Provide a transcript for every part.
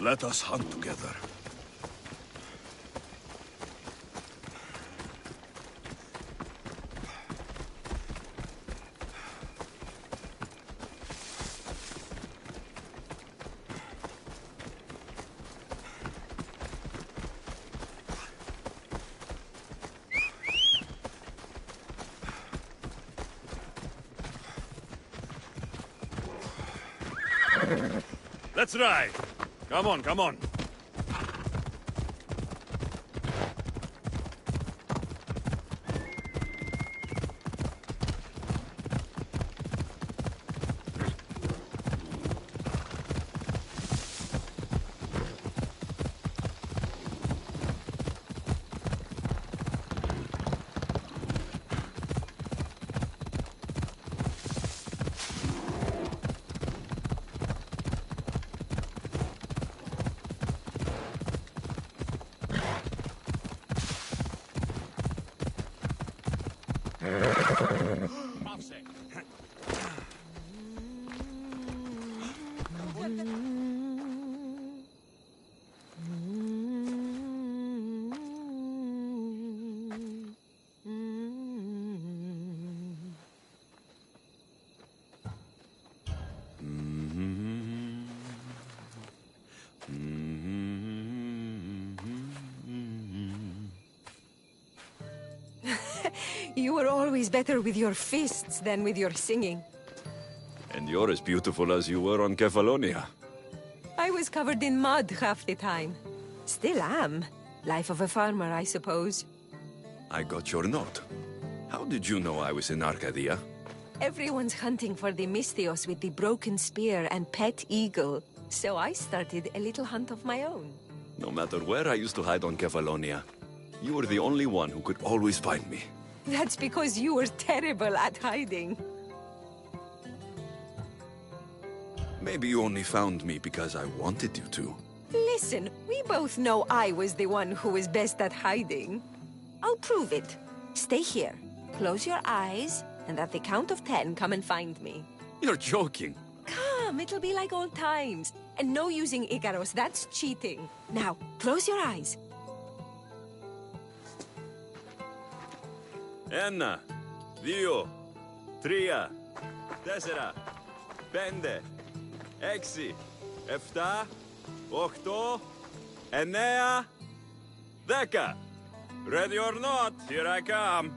Let us hunt together. Let's ride! Come on, come on! You were always better with your fists than with your singing. And you're as beautiful as you were on Kefalonia. I was covered in mud half the time. Still am. Life of a farmer, I suppose. I got your note. How did you know I was in Arcadia? Everyone's hunting for the Misthios with the broken spear and pet eagle. So I started a little hunt of my own. No matter where I used to hide on Kefalonia, you were the only one who could always find me. That's because you were terrible at hiding. Maybe you only found me because I wanted you to. Listen, we both know I was the one who was best at hiding. I'll prove it. Stay here, close your eyes, and at the count of 10, come and find me. You're joking. Come, it'll be like old times. And no using Icaros, that's cheating. Now, close your eyes. Ένα, δύο, τρία, τέσσερα, πέντε, έξι, εφτά, οχτώ, εννέα, δέκα. Ready or not, here I come.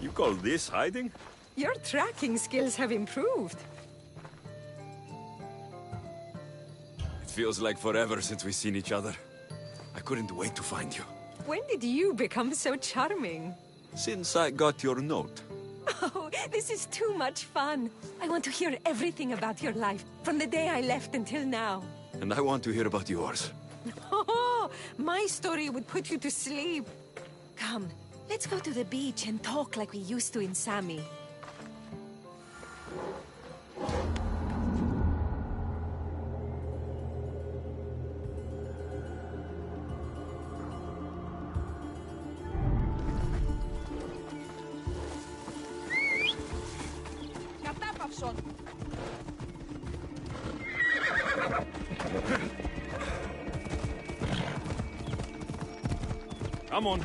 You call this hiding? Your tracking skills have improved. It feels like forever since we've seen each other. I couldn't wait to find you. When did you become so charming? Since I got your note. Oh, this is too much fun. I want to hear everything about your life, from the day I left until now. And I want to hear about yours. Oh, my story would put you to sleep. Come, let's go to the beach and talk like we used to in Sami. Come on.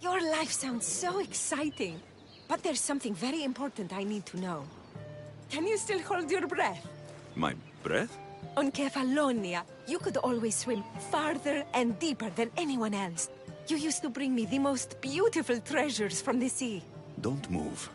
Your life sounds so exciting. But there's something very important I need to know. Can you still hold your breath? My breath? On Kefalonia, you could always swim farther and deeper than anyone else. You used to bring me the most beautiful treasures from the sea. Don't move.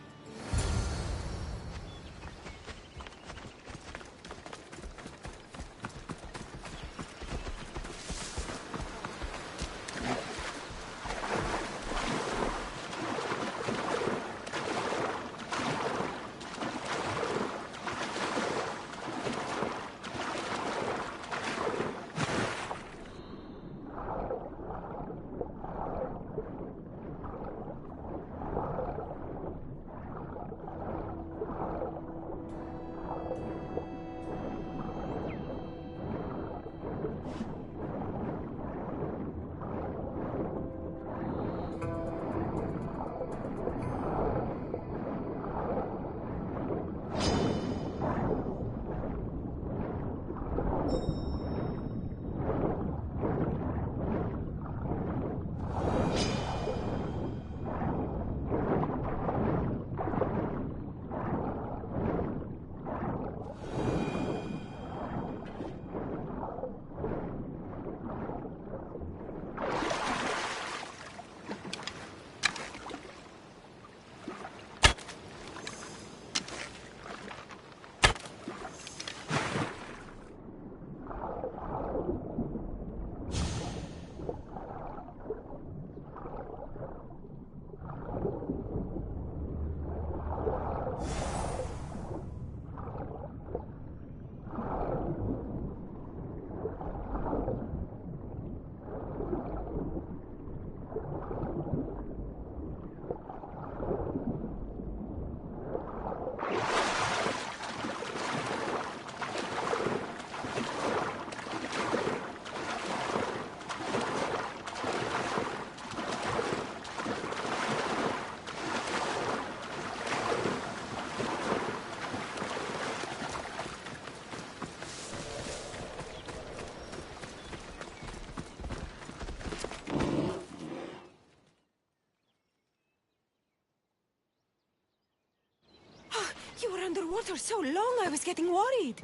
You were underwater so long, I was getting worried.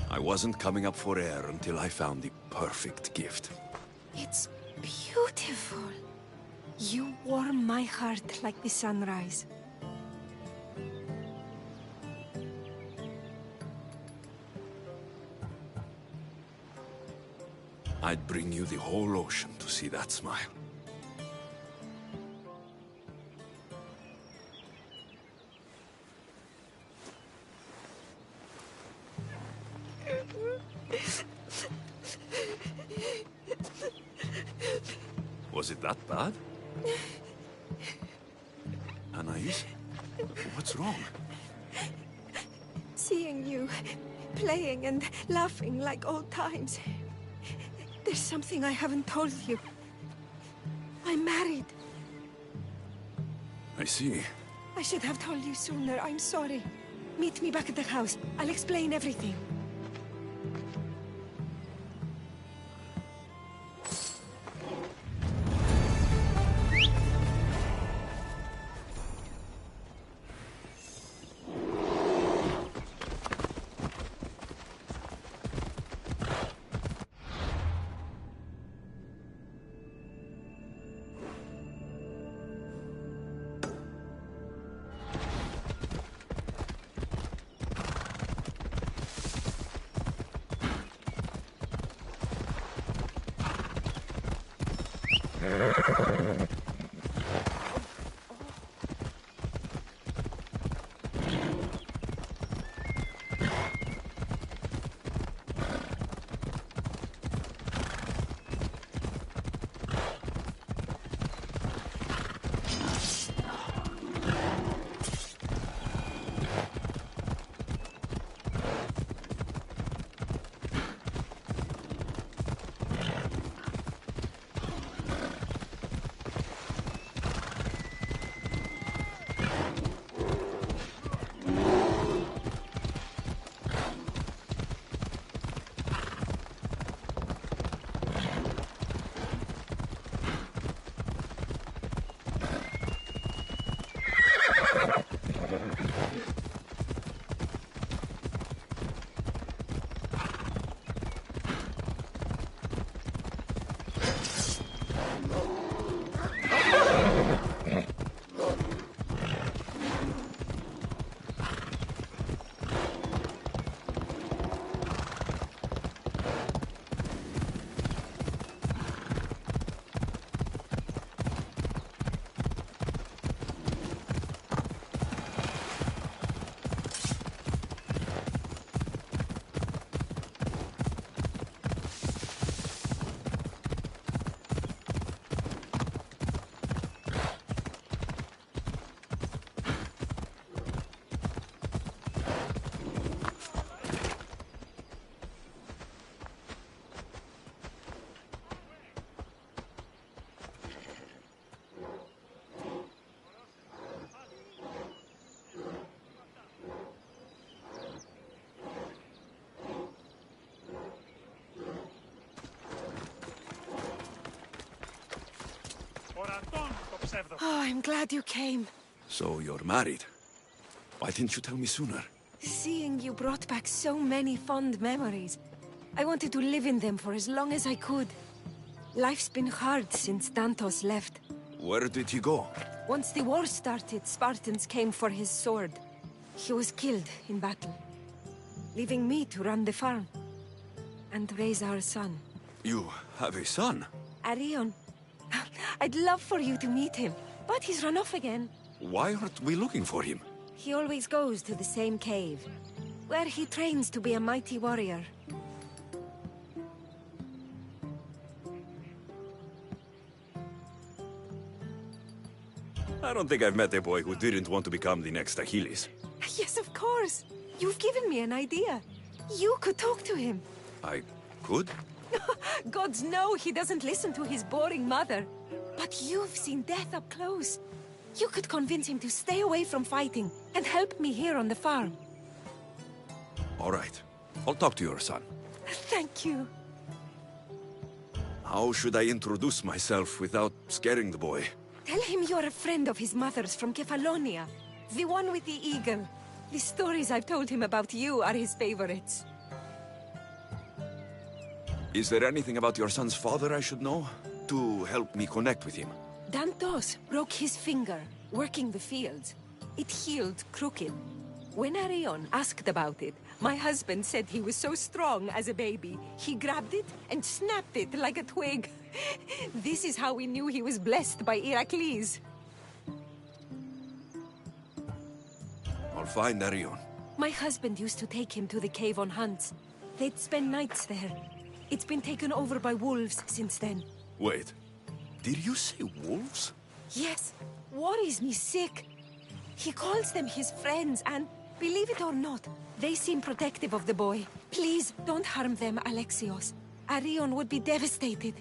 I wasn't coming up for air until I found the perfect gift. It's beautiful. You warm my heart like the sunrise. I'd bring you the whole ocean to see that smile. Was it that bad? Anais? What's wrong? Seeing you playing and laughing like old times. There's something I haven't told you. I'm married. I see. I should have told you sooner. I'm sorry. Meet me back at the house. I'll explain everything. Oh, I'm glad you came. So you're married. Why didn't you tell me sooner? Seeing you brought back so many fond memories. I wanted to live in them for as long as I could. Life's been hard since Dantos left. Where did he go? Once the war started, Spartans came for his sword. He was killed in battle, leaving me to run the farm and raise our son. You have a son? Arion. I'd love for you to meet him, but he's run off again. Why aren't we looking for him? He always goes to the same cave, where he trains to be a mighty warrior. I don't think I've met a boy who didn't want to become the next Achilles. Yes, of course. You've given me an idea. You could talk to him. I could? Gods know he doesn't listen to his boring mother. But you've seen death up close. You could convince him to stay away from fighting and help me here on the farm. All right. I'll talk to your son. Thank you. How should I introduce myself without scaring the boy? Tell him you're a friend of his mother's from Kefalonia. The one with the eagle. The stories I've told him about you are his favorites. Is there anything about your son's father I should know? To help me connect with him? Dantos broke his finger, working the fields. It healed crooked. When Arion asked about it, my husband said he was so strong as a baby, he grabbed it and snapped it like a twig. This is how we knew he was blessed by Heracles. I'll find Arion. My husband used to take him to the cave on hunts. They'd spend nights there. It's been taken over by wolves since then. Wait, did you say wolves? Yes, worries me sick. He calls them his friends and, believe it or not, they seem protective of the boy. Please, don't harm them, Alexios. Arion would be devastated.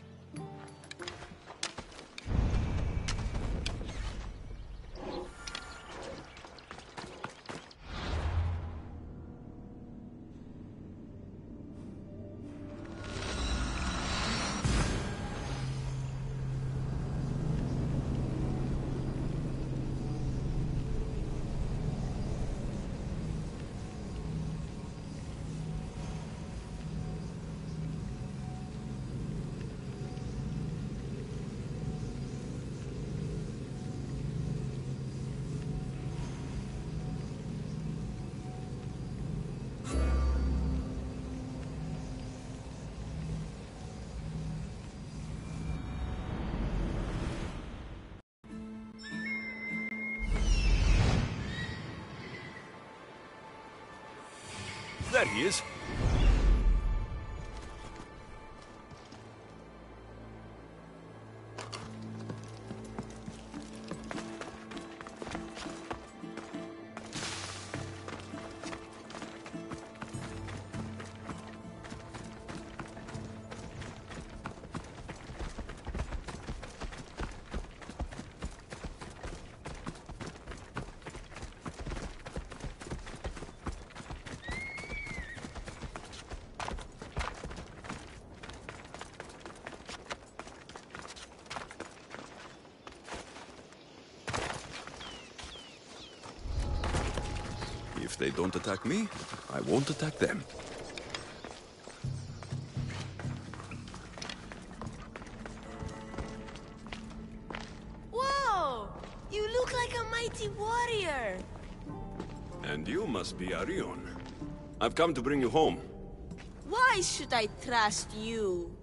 There he is. If they don't attack me, I won't attack them. Whoa! You look like a mighty warrior! And you must be Arion. I've come to bring you home. Why should I trust you?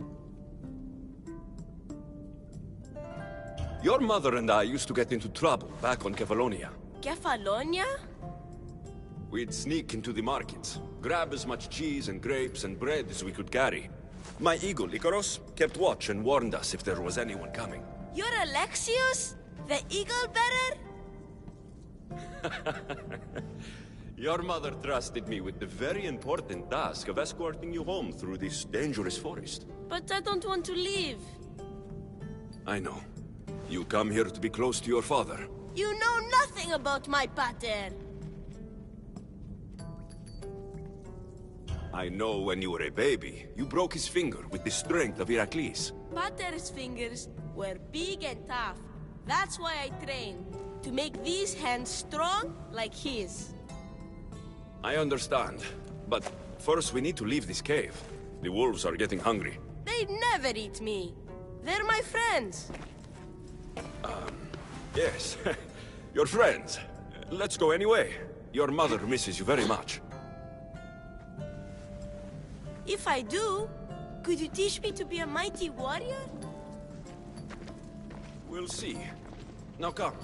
Your mother and I used to get into trouble back on Kefalonia. Kefalonia? We'd sneak into the markets, grab as much cheese and grapes and bread as we could carry. My eagle, Icaros, kept watch and warned us if there was anyone coming. You're Alexios? The eagle bearer? Your mother trusted me with the very important task of escorting you home through this dangerous forest. But I don't want to leave. I know. You come here to be close to your father. You know nothing about my pater. I know when you were a baby, you broke his finger with the strength of Heracles. Pater's fingers were big and tough, That's why I train. To make these hands strong like his. I understand. But first we need to leave this cave. The wolves are getting hungry. They'd never eat me. They're my friends. Yes, your friends. Let's go anyway. Your mother misses you very much. If I do, could you teach me to be a mighty warrior? We'll see. Now come.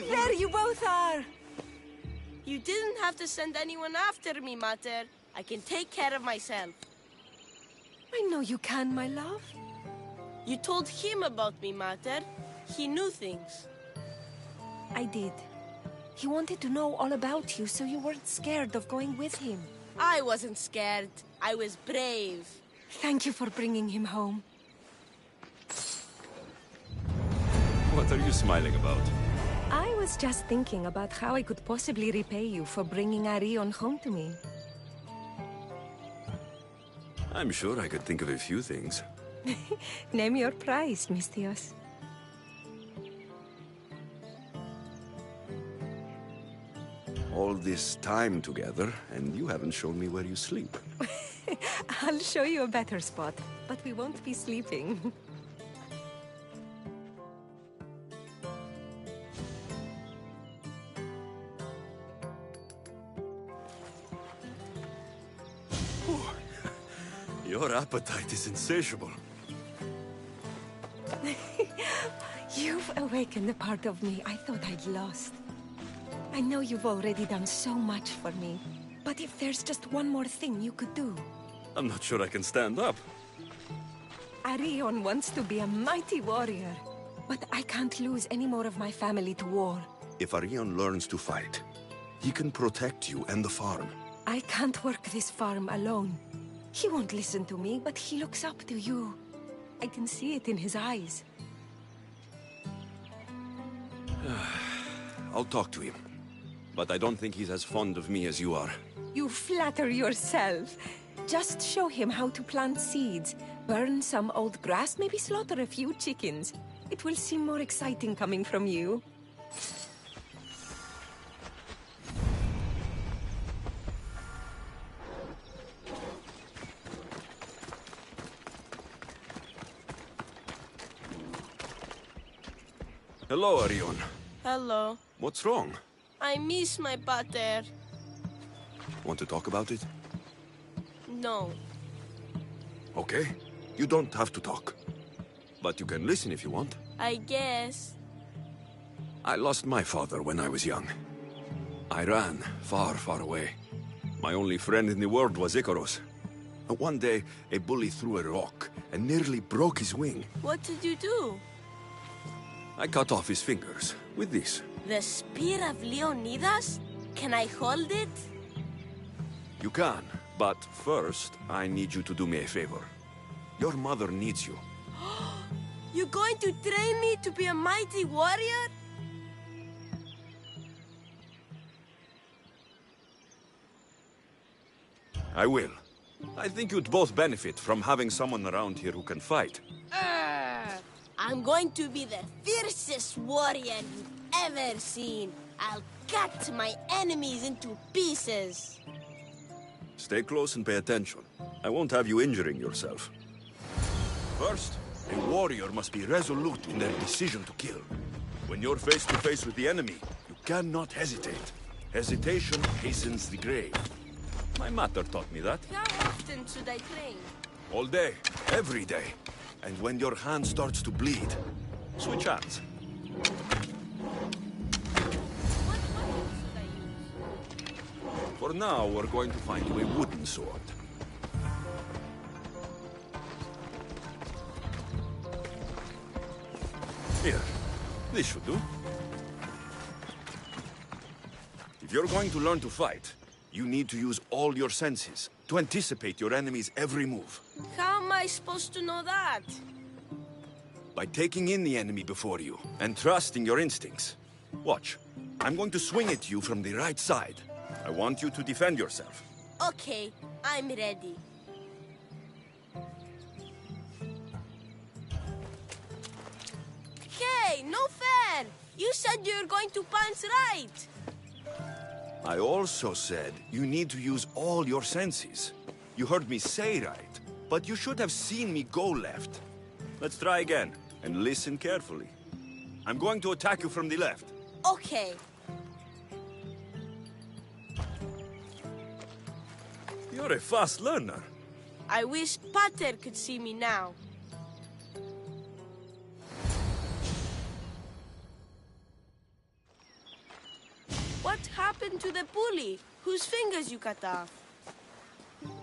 There you both are! You didn't have to send anyone after me, Mater. I can take care of myself. I know you can, my love. You told him about me, Mater. He knew things. I did. He wanted to know all about you, so you weren't scared of going with him. I wasn't scared. I was brave. Thank you for bringing him home. What are you smiling about? I was just thinking about how I could possibly repay you for bringing Arion home to me. I'm sure I could think of a few things. Name your price, Misthios. All this time together, and you haven't shown me where you sleep. I'll show you a better spot, but we won't be sleeping. Your appetite is insatiable. You've awakened a part of me I thought I'd lost. I know you've already done so much for me, but if there's just one more thing you could do... I'm not sure I can stand up. Arion wants to be a mighty warrior, but I can't lose any more of my family to war. If Arion learns to fight, he can protect you and the farm. I can't work this farm alone. He won't listen to me, but he looks up to you. I can see it in his eyes. I'll talk to him. But I don't think he's as fond of me as you are. You flatter yourself. Just show him how to plant seeds, burn some old grass, maybe slaughter a few chickens. It will seem more exciting coming from you. Hello, Arion. Hello. What's wrong? I miss my pater. Want to talk about it? No. Okay. You don't have to talk. But you can listen if you want. I guess. I lost my father when I was young. I ran far, far away. My only friend in the world was Icaros. One day, a bully threw a rock and nearly broke his wing. What did you do? I cut off his fingers with this. The spear of Leonidas? Can I hold it? You can, but first, I need you to do me a favor. Your mother needs you. You're going to train me to be a mighty warrior? I will. I think you'd both benefit from having someone around here who can fight. I'm going to be the fiercest warrior you've ever seen. I'll cut my enemies into pieces. Stay close and pay attention. I won't have you injuring yourself. First, a warrior must be resolute in their decision to kill. When you're face to face with the enemy, you cannot hesitate. Hesitation hastens the grave. My mother taught me that. How often should I train? All day, every day. And when your hand starts to bleed, switch hands. What weapon should I use? For now, we're going to find you a wooden sword. Here, this should do. If you're going to learn to fight, you need to use all your senses to anticipate your enemy's every move. How am I supposed to know that? By taking in the enemy before you and trusting your instincts. Watch. I'm going to swing at you from the right side. I want you to defend yourself. Okay, I'm ready. Hey, no fair! You said you were going to punch right! I also said you need to use all your senses. You heard me say right, but you should have seen me go left. Let's try again, and listen carefully. I'm going to attack you from the left. Okay. You're a fast learner. I wish Pater could see me now. What happened to the bully whose fingers you cut off?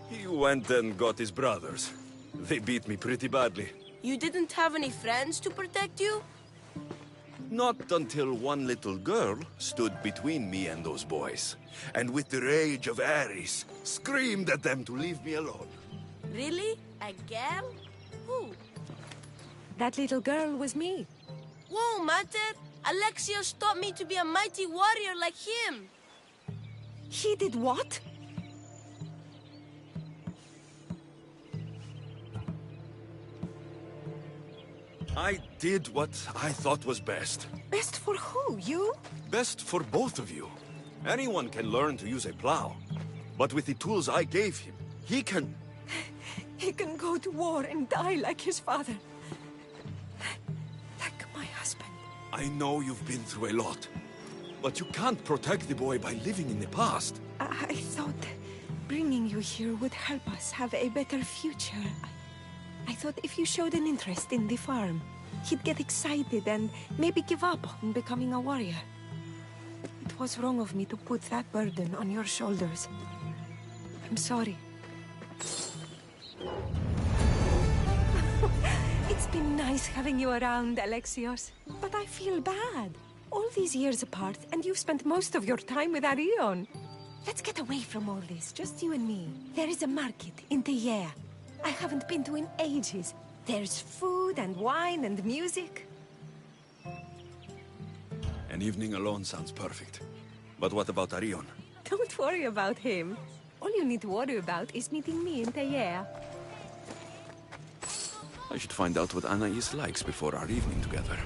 He went and got his brothers. They beat me pretty badly. You didn't have any friends to protect you? Not until one little girl stood between me and those boys, and with the rage of Ares, screamed at them to leave me alone. Really? A girl? Who? That little girl was me. Whoa, Mater! Alexios taught me to be a mighty warrior like him. He did what? I did what I thought was best. Best for who? You? Best for both of you. Anyone can learn to use a plow. But with the tools I gave him, he can... He can go to war and die like his father. Like my husband. I know you've been through a lot. But you can't protect the boy by living in the past. I thought bringing you here would help us have a better future. I thought if you showed an interest in the farm, he'd get excited and maybe give up on becoming a warrior. It was wrong of me to put that burden on your shoulders. I'm sorry. It's been nice having you around, Alexios. But I feel bad. All these years apart, and you've spent most of your time with Arion. Let's get away from all this, just you and me. There is a market in Teia. I haven't been to in ages. There's food and wine and music. An evening alone sounds perfect. But what about Arion? Don't worry about him. All you need to worry about is meeting me in Teia. I should find out what Anais likes before our evening together.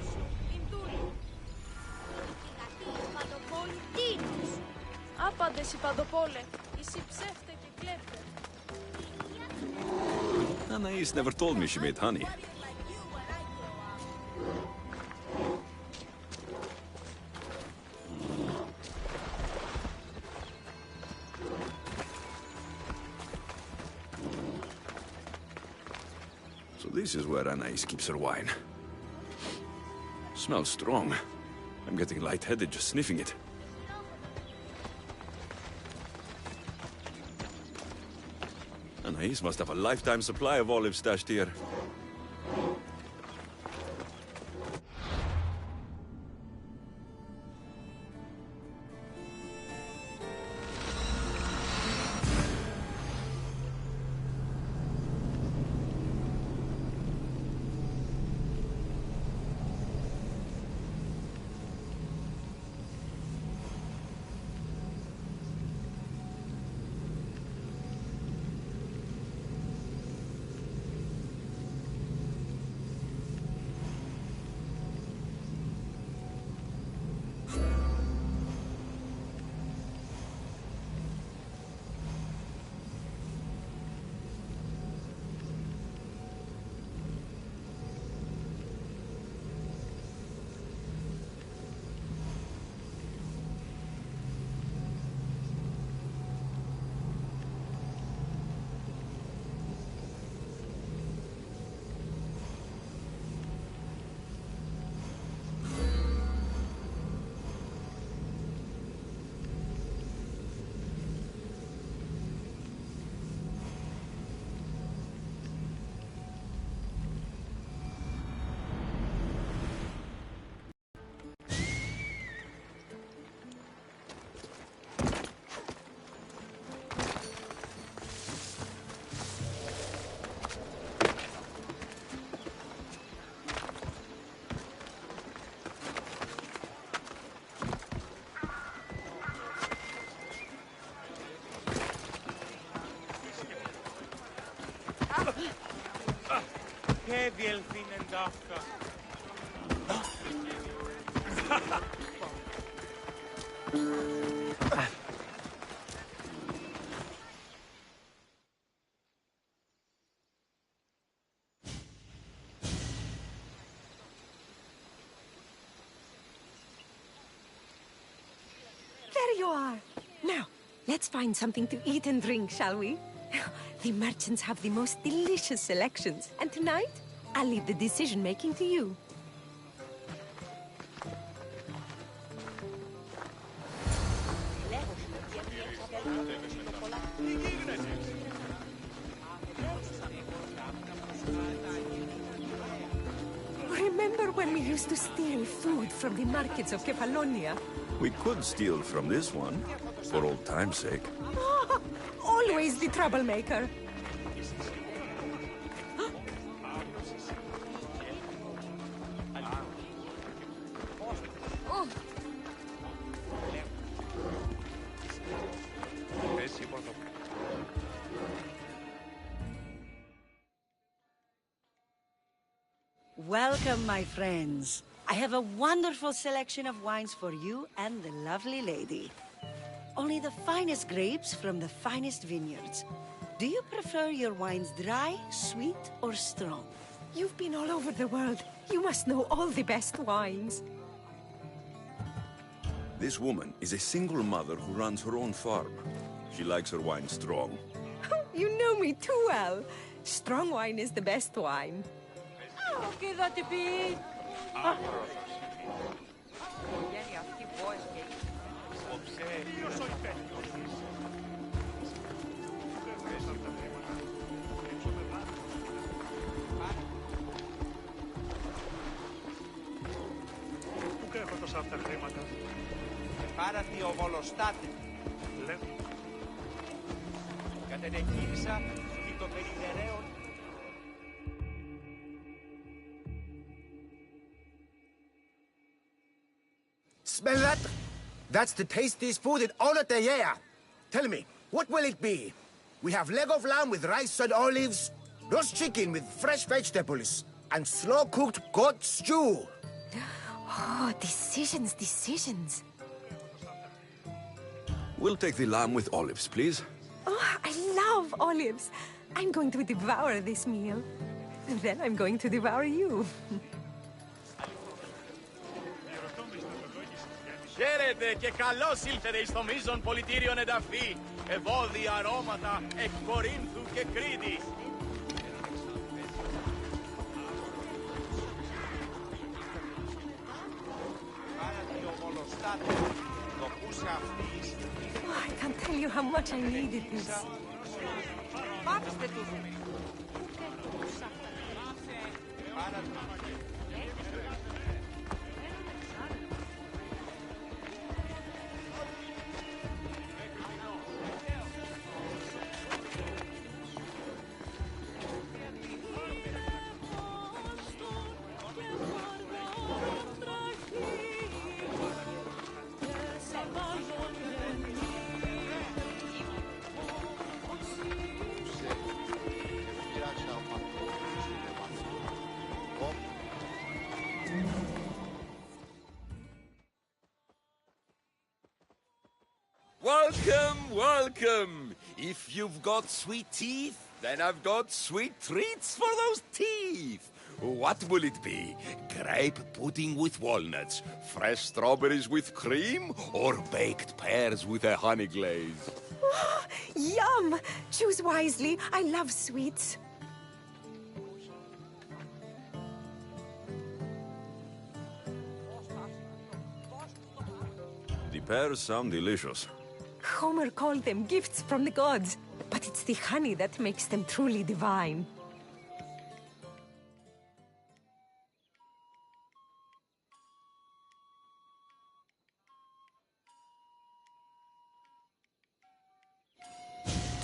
Άπαντες οι παντοπόλε, είσαι ψεύτε και κλέπτε. Anais never told me she made honey. So this is where Anais keeps her wine. Smells strong. I'm getting lightheaded just sniffing it. Anais must have a lifetime supply of olives stashed here. Che viel finden dafka. There you are. Now, let's find something to eat and drink, shall we? The merchants have the most delicious selections, and tonight, I'll leave the decision-making to you. Remember when we used to steal food from the markets of Kefalonia? We could steal from this one, for old time's sake. Always the troublemaker. Welcome, my friends. I have a wonderful selection of wines for you and the lovely lady. Only the finest grapes from the finest vineyards. Do you prefer your wines dry, sweet, or strong? You've been all over the world. You must know all the best wines. This woman is a single mother who runs her own farm. She likes her wine strong. You know me too well. Strong wine is the best wine. Πού έχω τόσα αυτά χρήματα. Πάρα τι οβολοστάτε. Λέμε. Κατενεκύρισα και το περιτερέον. Smell that? That's the tastiest food in all of the year. Tell me, what will it be? We have leg of lamb with rice and olives, roast chicken with fresh vegetables, and slow-cooked goat stew. Oh, decisions, decisions. We'll take the lamb with olives, please. Oh, I love olives. I'm going to devour this meal. And then I'm going to devour you. Χαίρετε και καλώς ήλθετε εις το μείζον πολιτήριον εδαφή, ευώδη αρώματα εκ Κορίνθου και Κρήτη. Oh, I can't tell you how much I needed this. Welcome, welcome! If you've got sweet teeth, then I've got sweet treats for those teeth. What will it be? Grape pudding with walnuts, fresh strawberries with cream, or baked pears with a honey glaze? Oh, yum! Choose wisely. I love sweets. The pears sound delicious. Homer called them gifts from the gods, but it's the honey that makes them truly divine.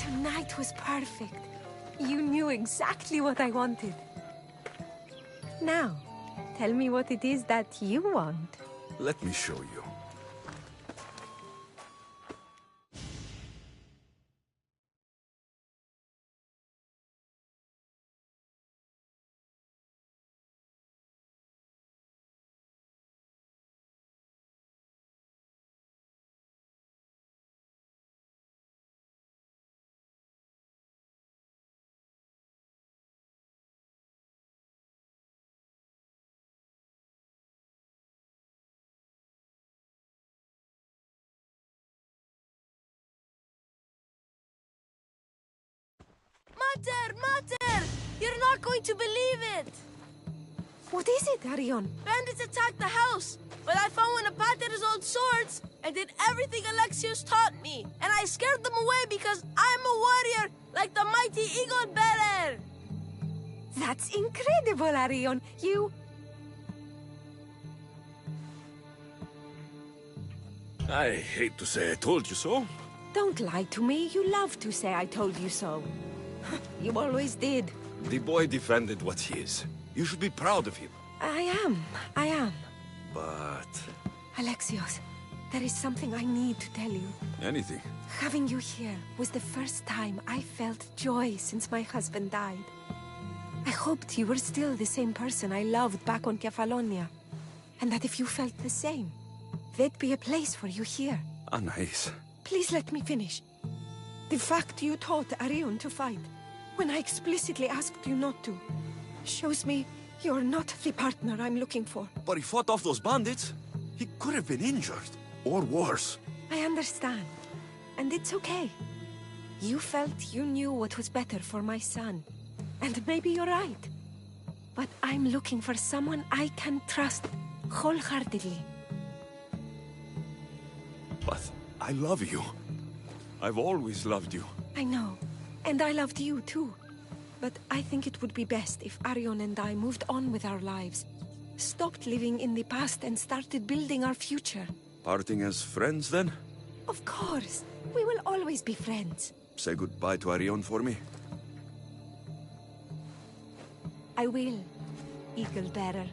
Tonight was perfect. You knew exactly what I wanted. Now, tell me what it is that you want. Let me show you. Mater! Mater! You're not going to believe it! What is it, Arion? Bandits attacked the house, but I found one of Pater's old swords and did everything Alexios taught me. And I scared them away because I'm a warrior like the mighty eagle bearer. That's incredible, Arion. You... I hate to say I told you so. Don't lie to me. You love to say I told you so. You always did. The boy defended what he is. You should be proud of him. I am. But... Alexios, there is something I need to tell you. anything. Having you here was the first time I felt joy since my husband died. I hoped you were still the same person I loved back on Kefalonia. And that if you felt the same, there'd be a place for you here. Anais. Please let me finish. The fact you taught Arion to fight, when I explicitly asked you not to, shows me you're not the partner I'm looking for. But he fought off those bandits. He could have been injured. Or worse. I understand. And it's okay. You felt you knew what was better for my son. And maybe you're right. But I'm looking for someone I can trust wholeheartedly. But I love you. I've always loved you. I know. And I loved you too. But I think it would be best if Arion and I moved on with our lives. Stopped living in the past and started building our future. Parting as friends, then? Of course. We will always be friends. Say goodbye to Arion for me. I will, Eagle Bearer.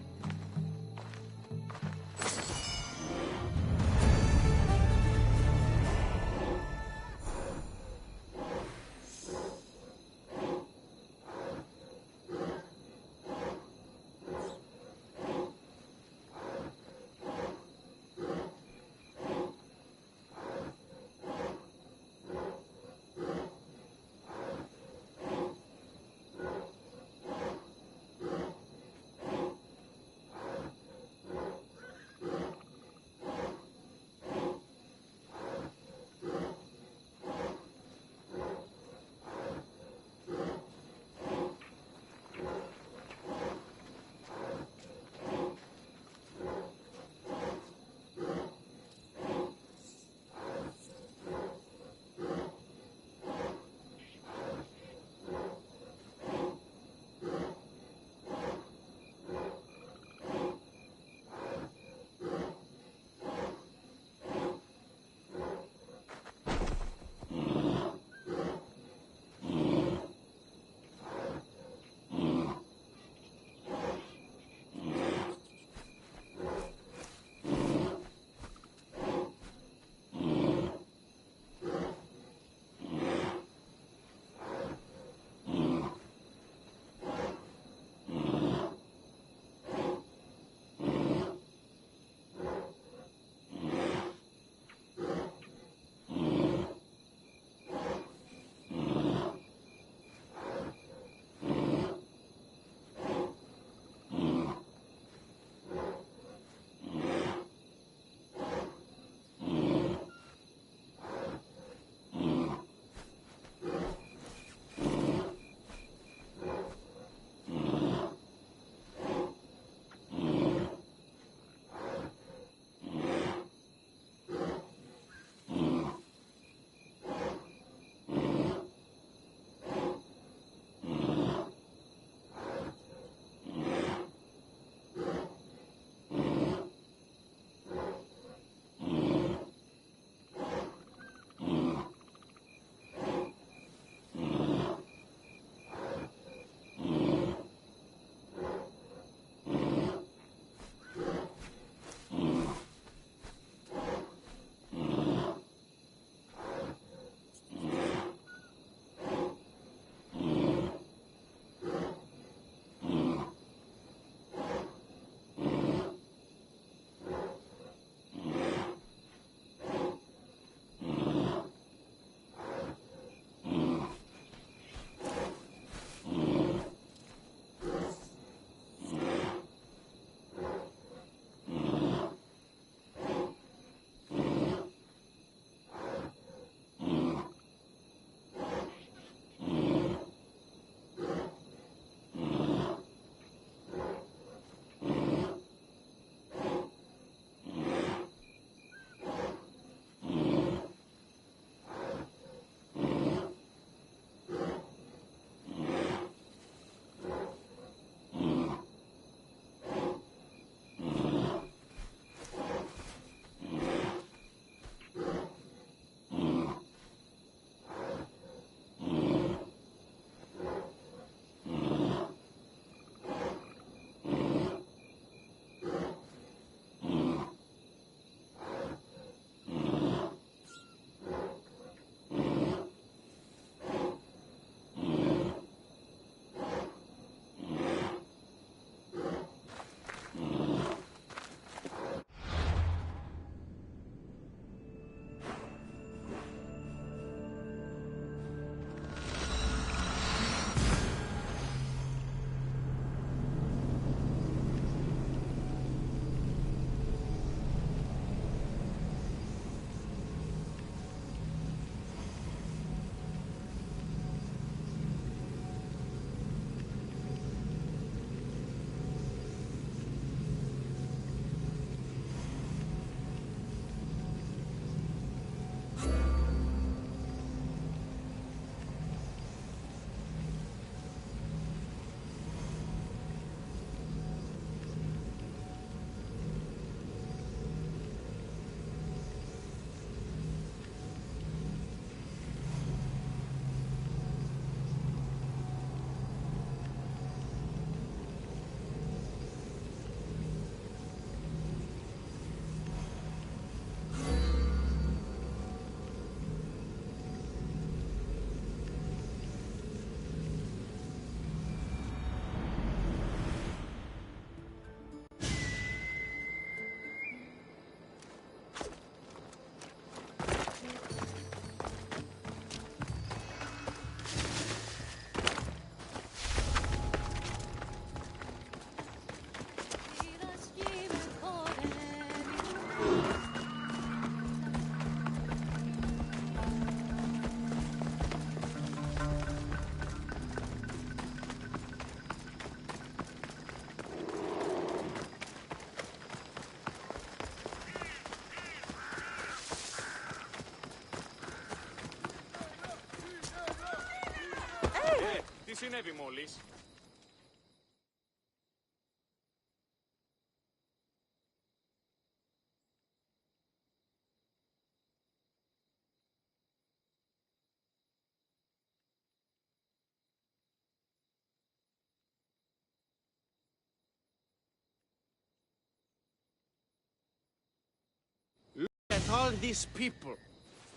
Τι συνέβη μόλις? At all these people.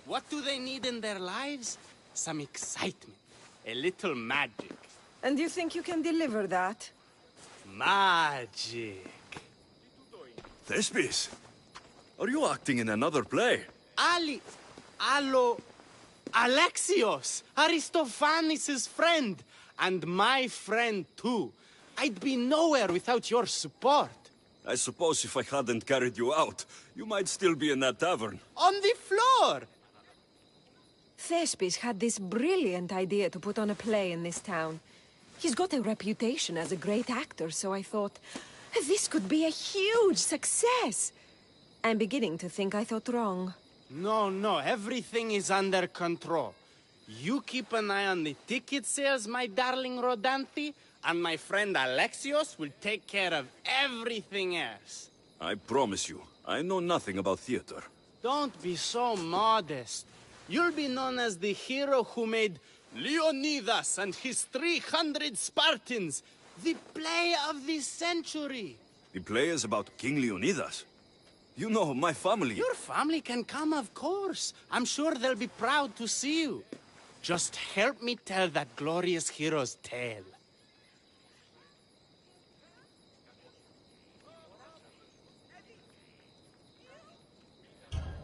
What do they need in their lives? Some excitement. A little magic. And you think you can deliver that? Magic. Thespis, are you acting in another play? Alexios, Aristophanes' friend, and my friend too. I'd be nowhere without your support. I suppose if I hadn't carried you out, you might still be in that tavern. On the floor! Thespis had this brilliant idea to put on a play in this town. He's got a reputation as a great actor, so I thought, this could be a huge success. I'm beginning to think I thought wrong. No, everything is under control. You keep an eye on the ticket sales, my darling Rodanthi, and my friend Alexios will take care of everything else. I promise you, I know nothing about theater. Don't be so modest. You'll be known as the hero who made Leonidas and his 300 Spartans the play of the century. The play is about King Leonidas. You know, my family... Your family can come, of course. I'm sure they'll be proud to see you. Just help me tell that glorious hero's tale.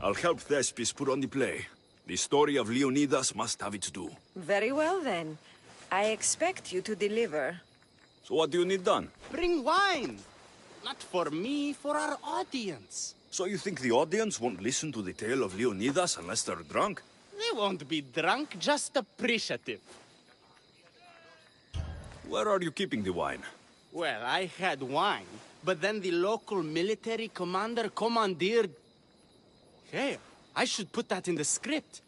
I'll help Thespis put on the play. The story of Leonidas must have its due. Very well, then. I expect you to deliver. So what do you need done? Bring wine. Not for me, for our audience. So you think the audience won't listen to the tale of Leonidas unless they're drunk? They won't be drunk, just appreciative. Where are you keeping the wine? Well, I had wine, but then the local military commander commandeered... Hey, I should put that in the script.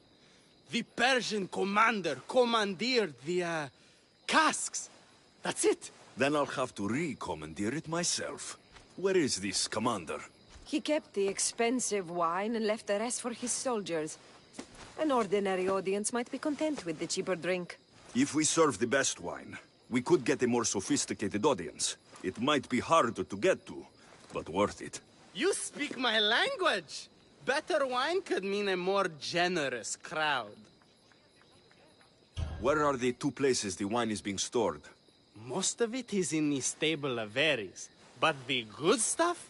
The Persian commander commandeered the, casks. That's it. Then I'll have to re-commandeer it myself. Where is this commander? He kept the expensive wine and left the rest for his soldiers. An ordinary audience might be content with the cheaper drink. If we serve the best wine, we could get a more sophisticated audience. It might be harder to get to, but worth it. You speak my language. Better wine could mean a more generous crowd. Where are the two places the wine is being stored? Most of it is in the stable of Ares. But the good stuff?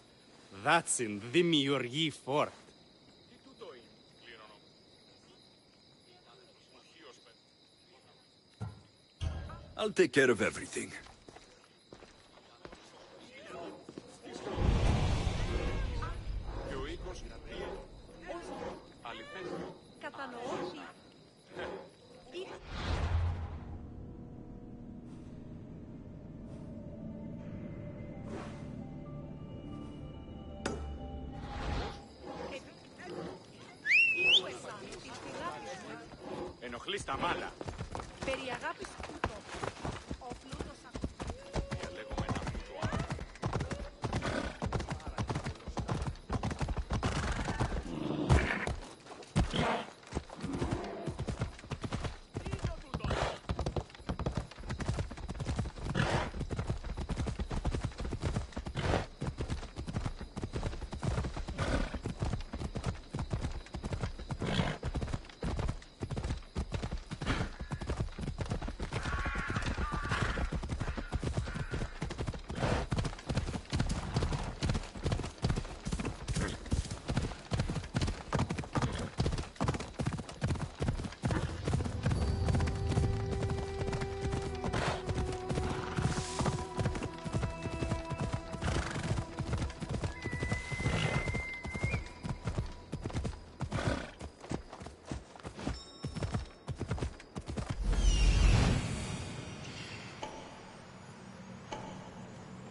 That's in the Miurgi fort. I'll take care of everything. Ενοχλείς τα μάλα. Περί αγάπης τούτο. Ο πλούτος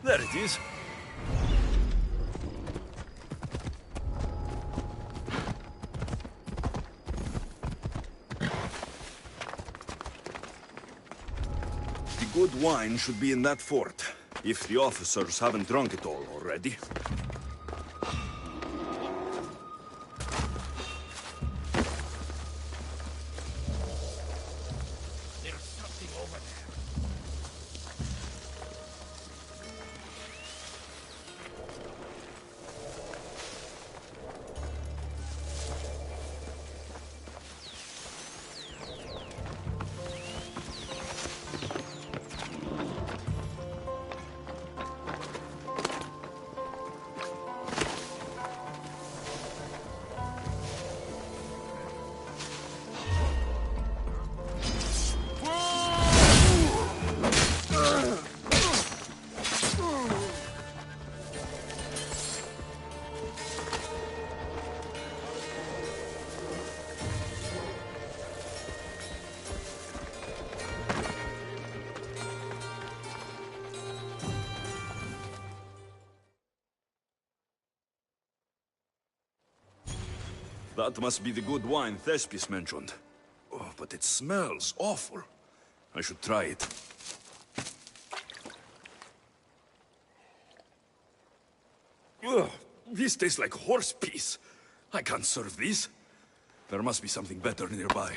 There it is. good wine should be in that fort, if the officers haven't drunk it all already. There's something over there. That must be the good wine Thespis mentioned. Oh, but it smells awful. I should try it. Ugh, this tastes like horse piss. I can't serve this. There must be something better nearby.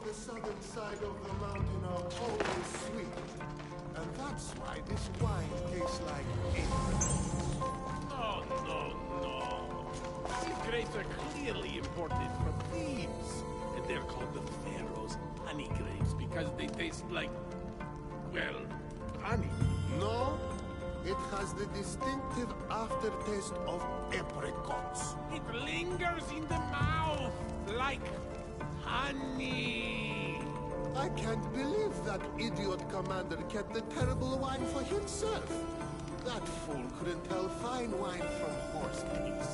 The southern side of the mountain are always sweet, and that's why this wine tastes like apricot. No. These grapes are clearly imported from Thebes, and they're called the Pharaoh's honey grapes because they taste like, well, honey. No, it has the distinctive aftertaste of apricots. It lingers in the mouth like honey. I can't believe that idiot commander kept the terrible wine for himself. That fool couldn't tell fine wine from horse piss.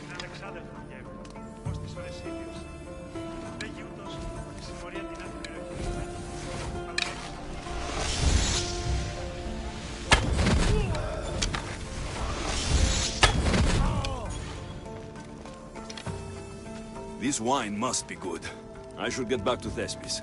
Είναι ανεξάδελφο γέρο. Πώς τις ώρες ίδιος. Δεν γιούτος ότι συμμορία την άλλη περιοχή. This wine must be good. I should get back to Thespis.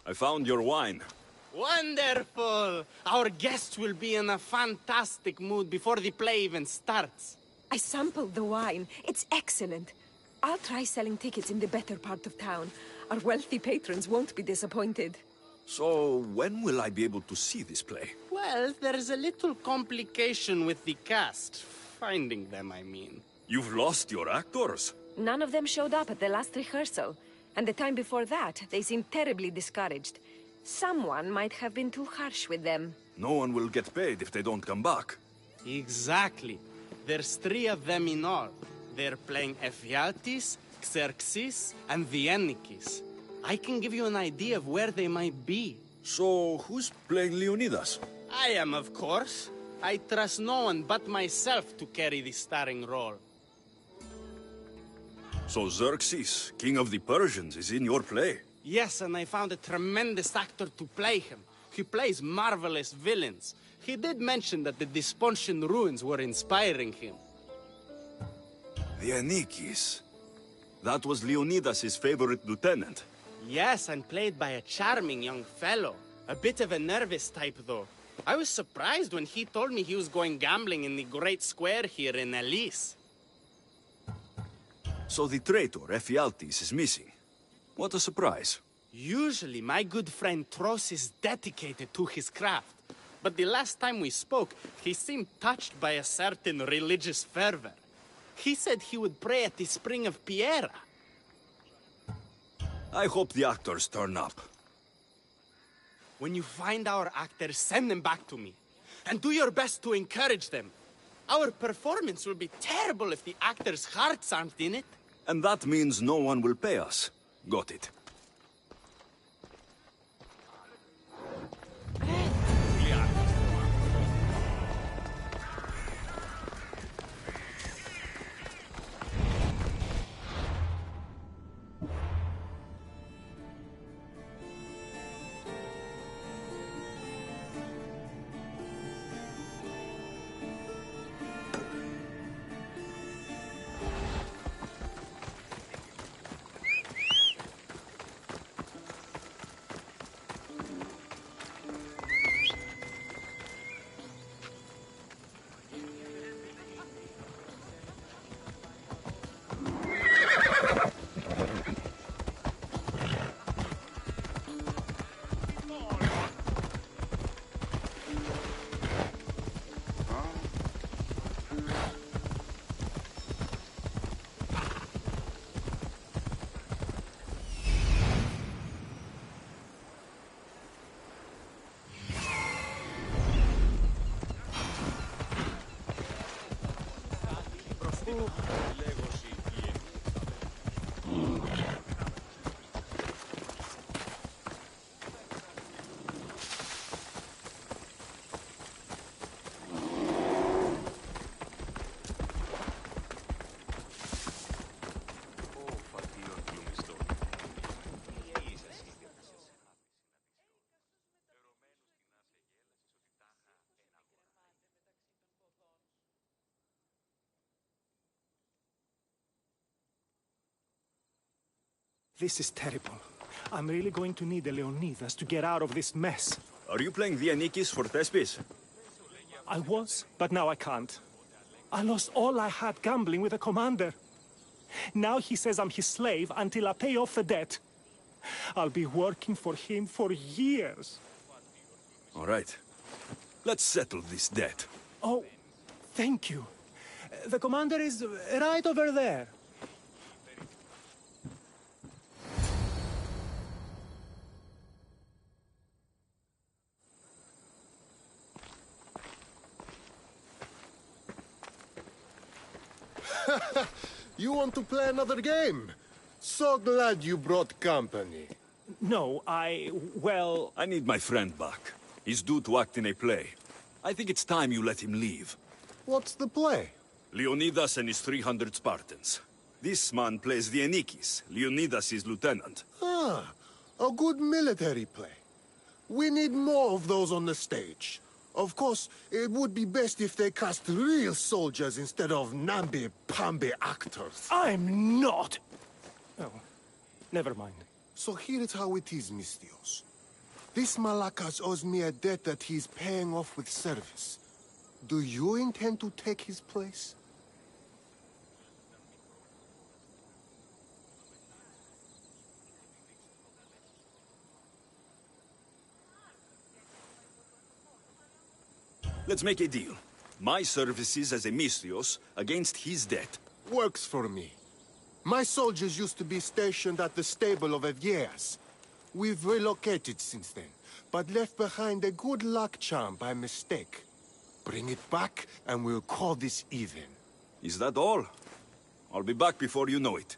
I found your wine. Wonderful! Our guests will be in a fantastic mood before the play even starts. I sampled the wine. It's excellent. I'll try selling tickets in the better part of town. Our wealthy patrons won't be disappointed. So, when will I be able to see this play? Well, there's a little complication with the cast. Finding them, I mean. You've lost your actors? None of them showed up at the last rehearsal. And the time before that, they seemed terribly discouraged. Someone might have been too harsh with them. No one will get paid if they don't come back. Exactly. There's 3 of them in all. They're playing Ephialtes, Xerxes, and the Ennikis. I can give you an idea of where they might be. So, who's playing Leonidas? I am, of course. I trust no one but myself to carry the starring role. So Xerxes, king of the Persians, is in your play? Yes, and I found a tremendous actor to play him. He plays marvelous villains. He did mention that the Despontian ruins were inspiring him. The Ennikis. That was Leonidas' favorite lieutenant. Yes, and played by a charming young fellow. A bit of a nervous type, though. I was surprised when he told me he was going gambling in the Great Square here in Elise. So the traitor, Ephialtes, is missing. What a surprise. Usually, my good friend Tros is dedicated to his craft. But the last time we spoke, he seemed touched by a certain religious fervor. He said he would pray at the spring of Piera. I hope the actors turn up. When you find our actors, send them back to me. And do your best to encourage them. Our performance will be terrible if the actors' hearts aren't in it. And that means no one will pay us. Got it. This is terrible. I'm really going to need a Leonidas to get out of this mess. Are you playing the Ennikis for Thespis? I was, but now I can't. I lost all I had gambling with the commander. Now he says I'm his slave until I pay off the debt. I'll be working for him for years. All right. Let's settle this debt. Oh, thank you. The commander is right over there. You want to play another game? So glad you brought company. No, well... I need my friend back. He's due to act in a play. I think it's time you let him leave. What's the play? Leonidas and his 300 Spartans. This man plays the Ennikis, Leonidas' is lieutenant. Ah, a good military play. We need more of those on the stage. Of course, it would be best if they cast real soldiers instead of namby-pamby actors. I'm not! Oh, never mind. So here is how it is, Mistios. This Malakas owes me a debt that he's paying off with service. Do you intend to take his place? Let's make a deal. My services as a Misthios against his debt. Works for me. My soldiers used to be stationed at the stable of Evieas. We've relocated since then, but left behind a good luck charm by mistake. Bring it back, and we'll call this even. Is that all? I'll be back before you know it.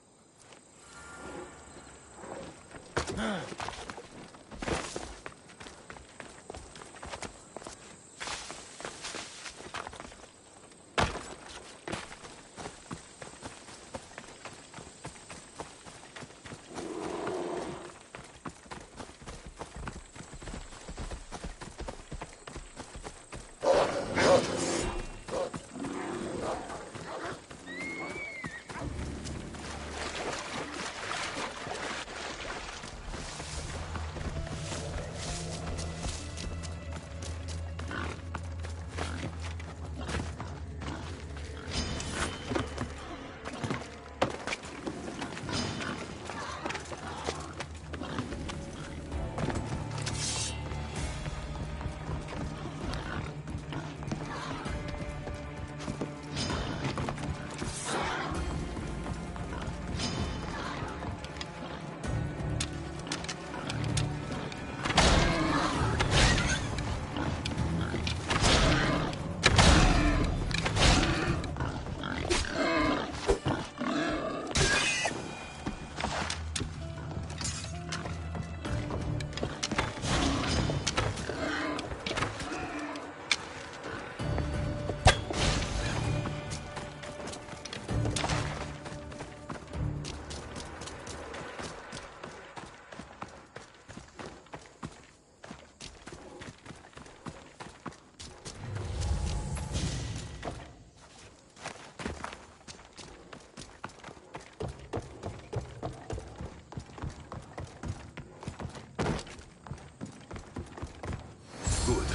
Good.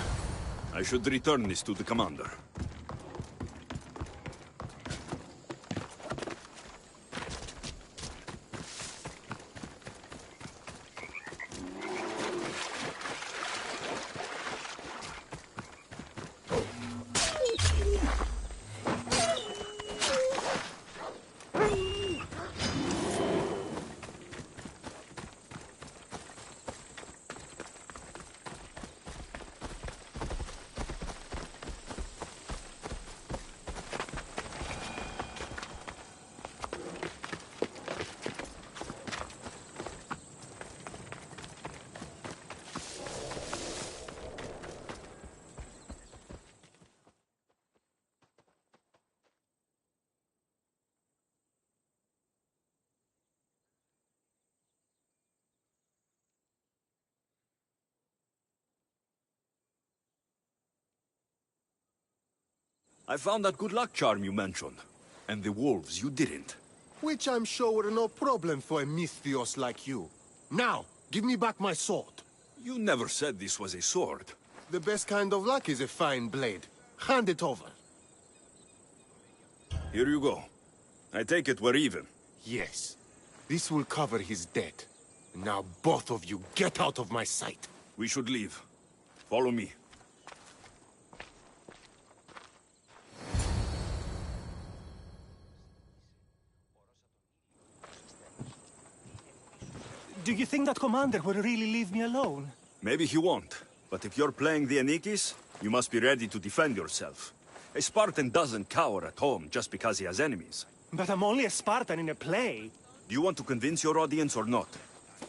I should return this to the commander. I found that good luck charm you mentioned. And the wolves you didn't. Which I'm sure were no problem for a Misthios like you. Now, give me back my sword. You never said this was a sword. The best kind of luck is a fine blade. Hand it over. Here you go. I take it we're even. Yes. This will cover his debt. Now both of you get out of my sight. We should leave. Follow me. Do you think that commander will really leave me alone? Maybe he won't. But if you're playing the Anikis, you must be ready to defend yourself. A Spartan doesn't cower at home just because he has enemies. But I'm only a Spartan in a play. Do you want to convince your audience or not?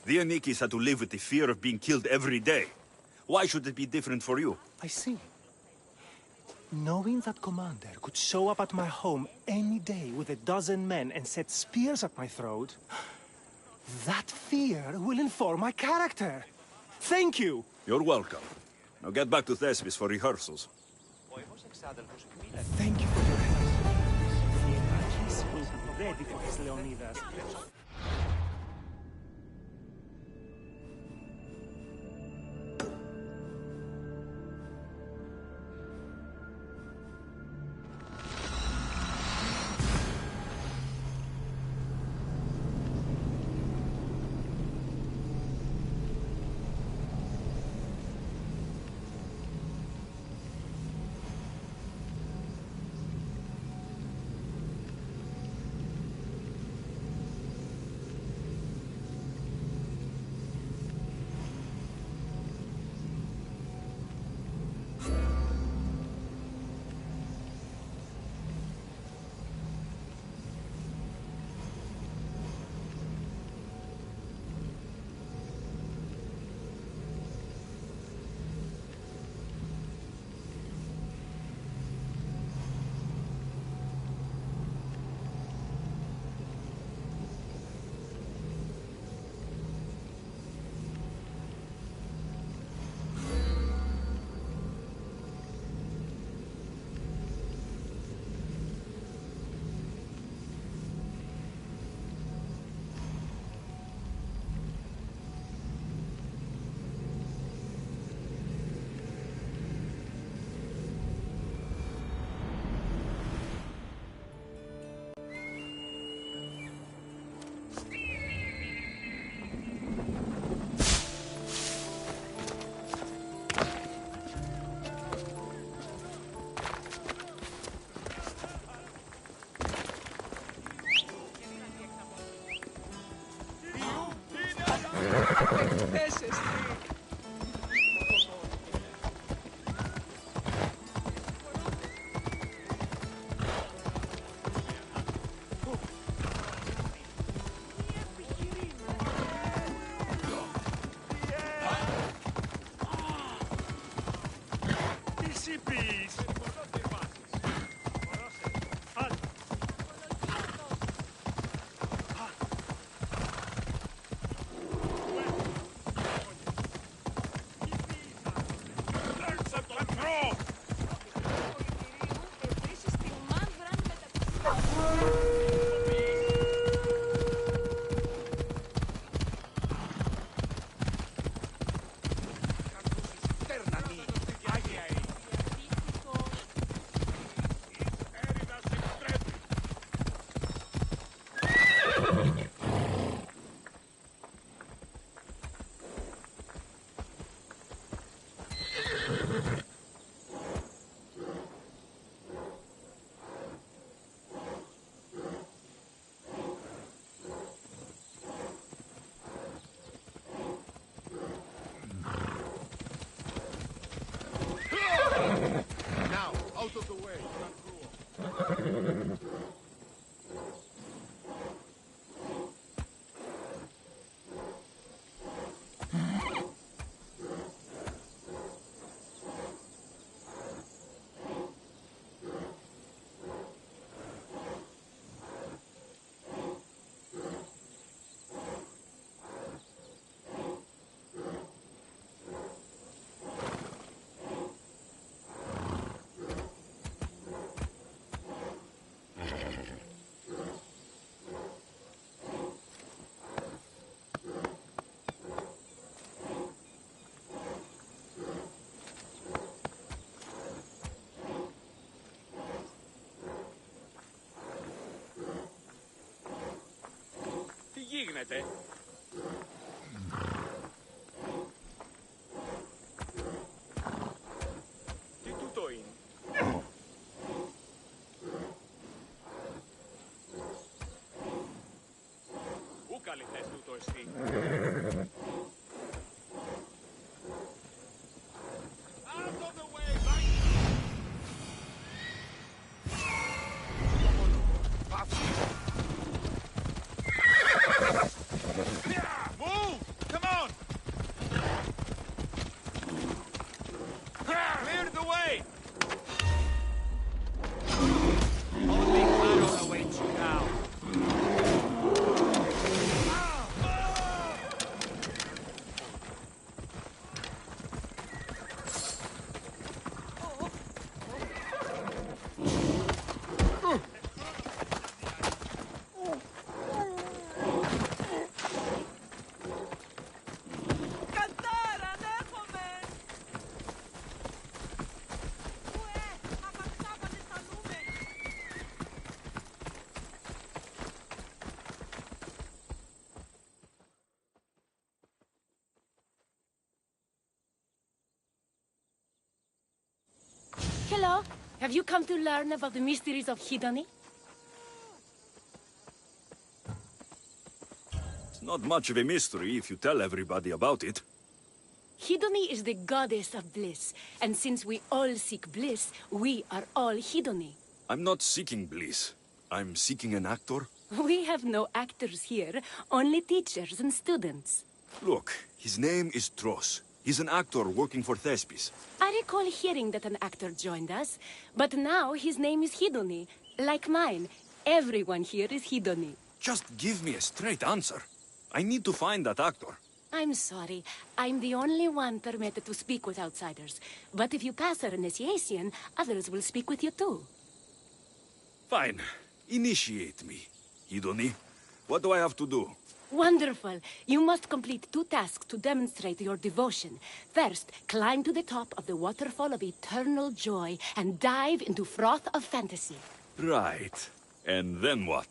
The Anikis had to live with the fear of being killed every day. Why should it be different for you? I see. Knowing that commander could show up at my home any day with 12 men and set spears at my throat, that fear will inform my character. Thank you! You're welcome. Now get back to Thespis for rehearsals. Thank you for your help. The Anikis will be ready for his Leonidas. Recipes! Now, out of the way. Τι γίνεται? Τι τούτο είναι? Πού καλυθές τούτο εσύ? Out of the way, right? Move! Come on! Clear the way! Only battle awaits you now. Hello. Have you come to learn about the mysteries of Hidoni? It's not much of a mystery if you tell everybody about it. Hidoni is the goddess of bliss, and since we all seek bliss, we are all Hidoni. I'm not seeking bliss. I'm seeking an actor. We have no actors here, only teachers and students. Look, his name is Tros. He's an actor working for Thespis. I recall hearing that an actor joined us, but now his name is Hidoni. Like mine, everyone here is Hidoni. Just give me a straight answer. I need to find that actor. I'm sorry. I'm the only one permitted to speak with outsiders. But if you pass our initiation, others will speak with you too. Fine. Initiate me. Hidoni, what do I have to do? Wonderful. You must complete 2 tasks to demonstrate your devotion. First, climb to the top of the waterfall of eternal joy and dive into froth of fantasy. Right. And then what?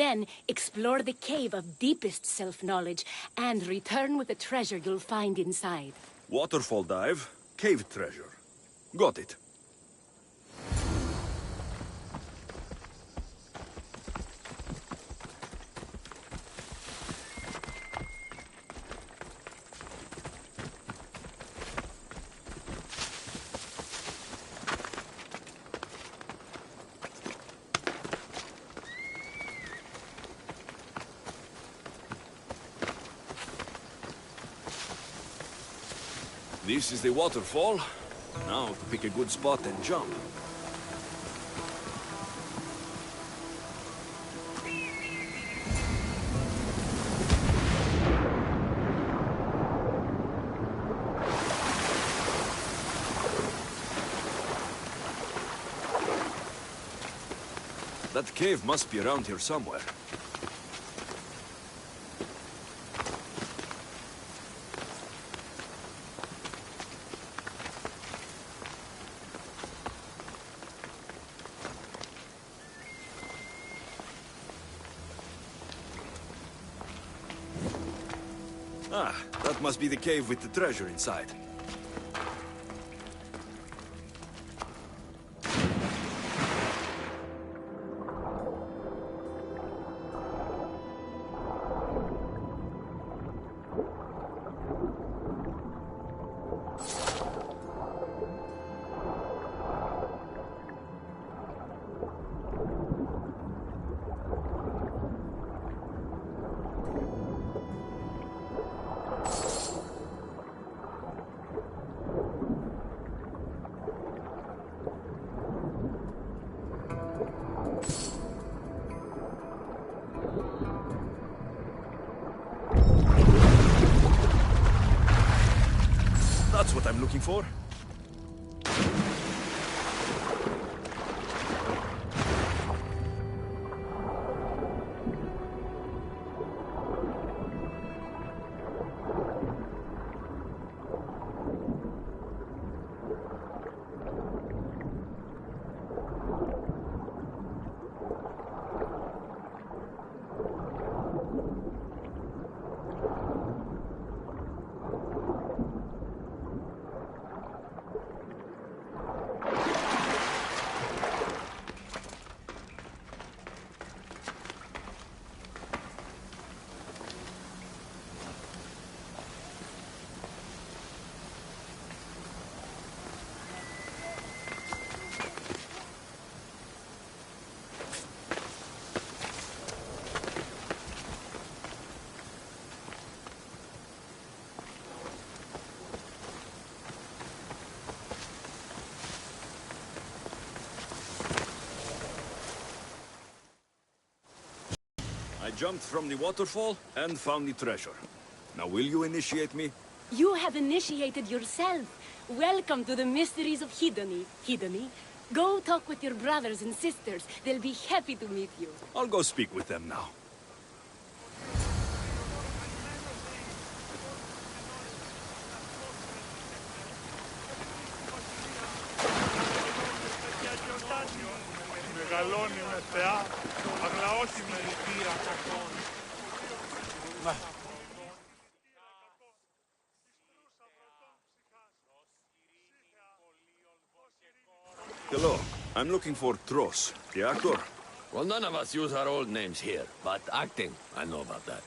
Then, explore the cave of deepest self-knowledge and return with the treasure you'll find inside. Waterfall dive, cave treasure. Got it. This is the waterfall. Now to pick a good spot and jump. That cave must be around here somewhere. Ah, that must be the cave with the treasure inside. That's what I'm looking for. I jumped from the waterfall and found the treasure. Now will you initiate me? You have initiated yourself. Welcome to the mysteries of Hedony. Hedony, go talk with your brothers and sisters. They'll be happy to meet you. I'll go speak with them now. Hello. I'm looking for Tros, the actor. Well, none of us use our old names here, but acting, I know about that.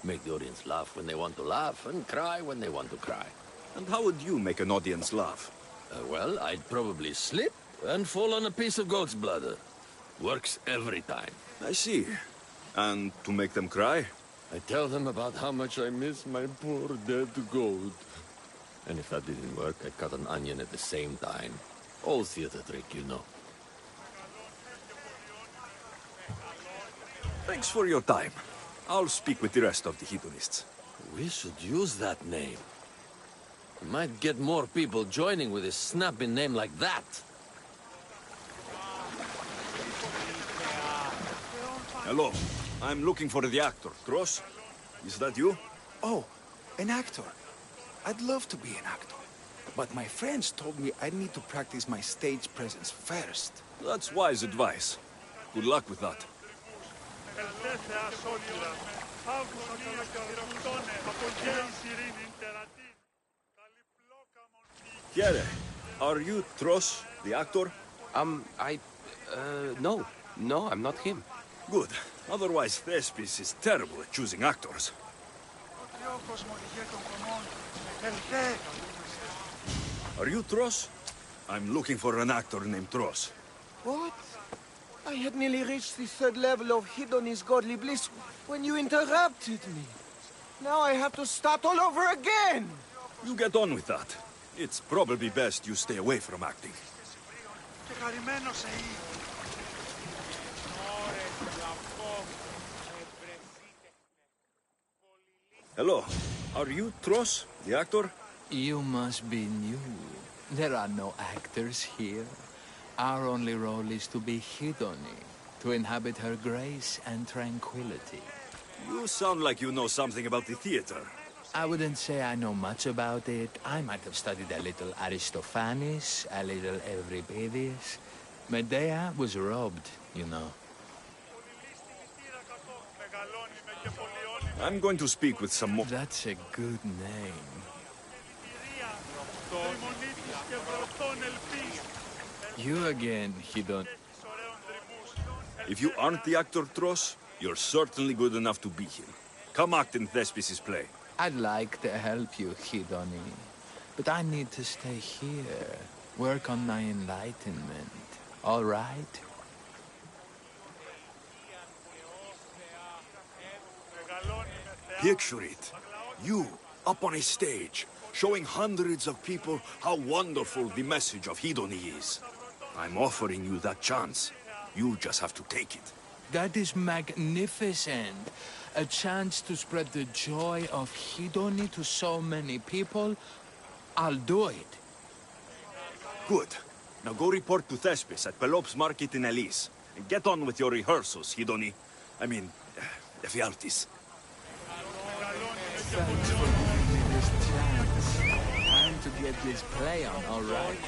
Make the audience laugh when they want to laugh, and cry when they want to cry. And how would you make an audience laugh? Well, I'd probably slip and fall on a piece of goat's bladder. Works every time. I see. And to make them cry? I tell them about how much I miss my poor dead goat. And if that didn't work, I cut an onion at the same time. Old theater trick, you know. Thanks for your time. I'll speak with the rest of the hedonists. We should use that name. We might get more people joining with a snappy name like that. Hello. I'm looking for the actor. Tros? Is that you? Oh, an actor. I'd love to be an actor. But my friends told me I need to practice my stage presence first. That's wise advice. Good luck with that. Chiere, are you Tros, the actor? No, I'm not him. Good. Otherwise, Thespis is terrible at choosing actors. Are you Tros? I'm looking for an actor named Tros. What? I had nearly reached the third level of Hedony's godly bliss when you interrupted me. Now I have to start all over again! You get on with that. It's probably best you stay away from acting. Hello. Are you Tros, the actor? You must be new. There are no actors here. Our only role is to be Hidoni, to inhabit her grace and tranquility. You sound like you know something about the theater. I wouldn't say I know much about it. I might have studied a little Aristophanes, a little Euripides. Medea was robbed, you know. I'm going to speak with some more... That's a good name. You again, Hidon. If you aren't the actor Tros, you're certainly good enough to be him. Come act in Thespis' play. I'd like to help you, Hidoni. But I need to stay here. Work on my enlightenment. All right? Picture it. You, up on a stage, showing hundreds of people how wonderful the message of Hidoni is. I'm offering you that chance. You just have to take it. That is magnificent. A chance to spread the joy of Hidoni to so many people. I'll do it. Good. Now go report to Thespis at Pelops Market in Elise. And get on with your rehearsals, Hidoni. I mean, Ephialtes. Thanks for giving me this chance. Time to get this play on, all right?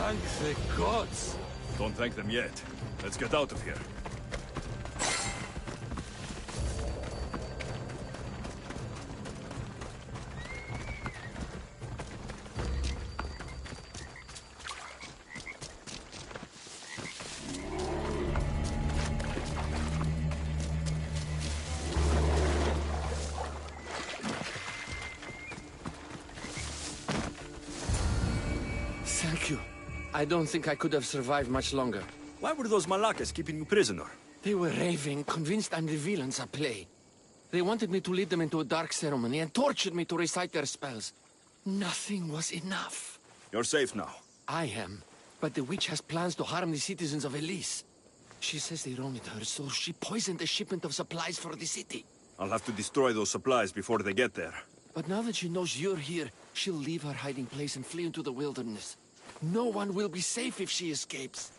Thank the gods! Don't thank them yet. Let's get out of here. Thank you. I don't think I could have survived much longer. Why were those Malakas keeping you prisoner? They were raving, convinced I'm the villains at play. They wanted me to lead them into a dark ceremony and tortured me to recite their spells. Nothing was enough. You're safe now. I am. But the witch has plans to harm the citizens of Elise. She says they wronged her, so she poisoned the shipment of supplies for the city. I'll have to destroy those supplies before they get there. But now that she knows you're here, she'll leave her hiding place and flee into the wilderness. No one will be safe if she escapes.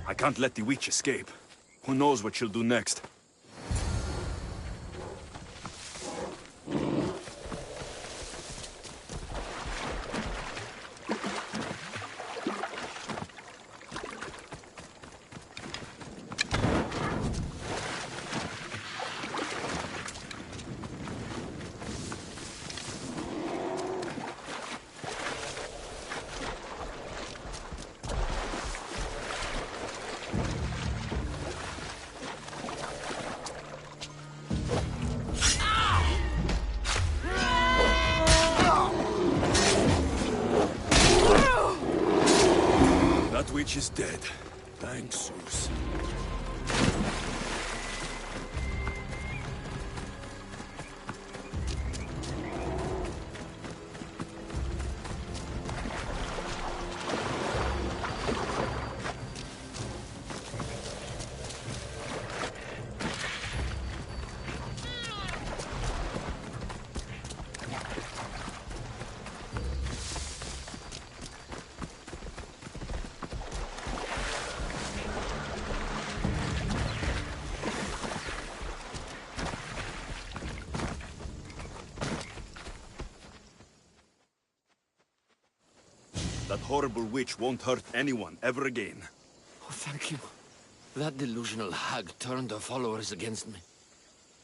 I can't let the witch escape. Who knows what she'll do next? Witch is dead. Thanks, Zeus. That horrible witch won't hurt anyone ever again. Oh, thank you. That delusional hag turned her followers against me.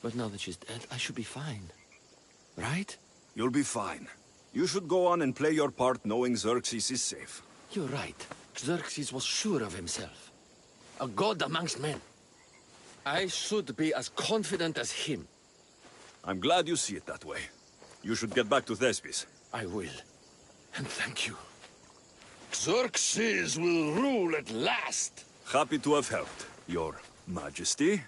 But now that she's dead, I should be fine. Right? You'll be fine. You should go on and play your part knowing Xerxes is safe. You're right. Xerxes was sure of himself. A god amongst men. I should be as confident as him. I'm glad you see it that way. You should get back to Thespis. I will. And thank you. Xerxes will rule at last! Happy to have helped, Your Majesty.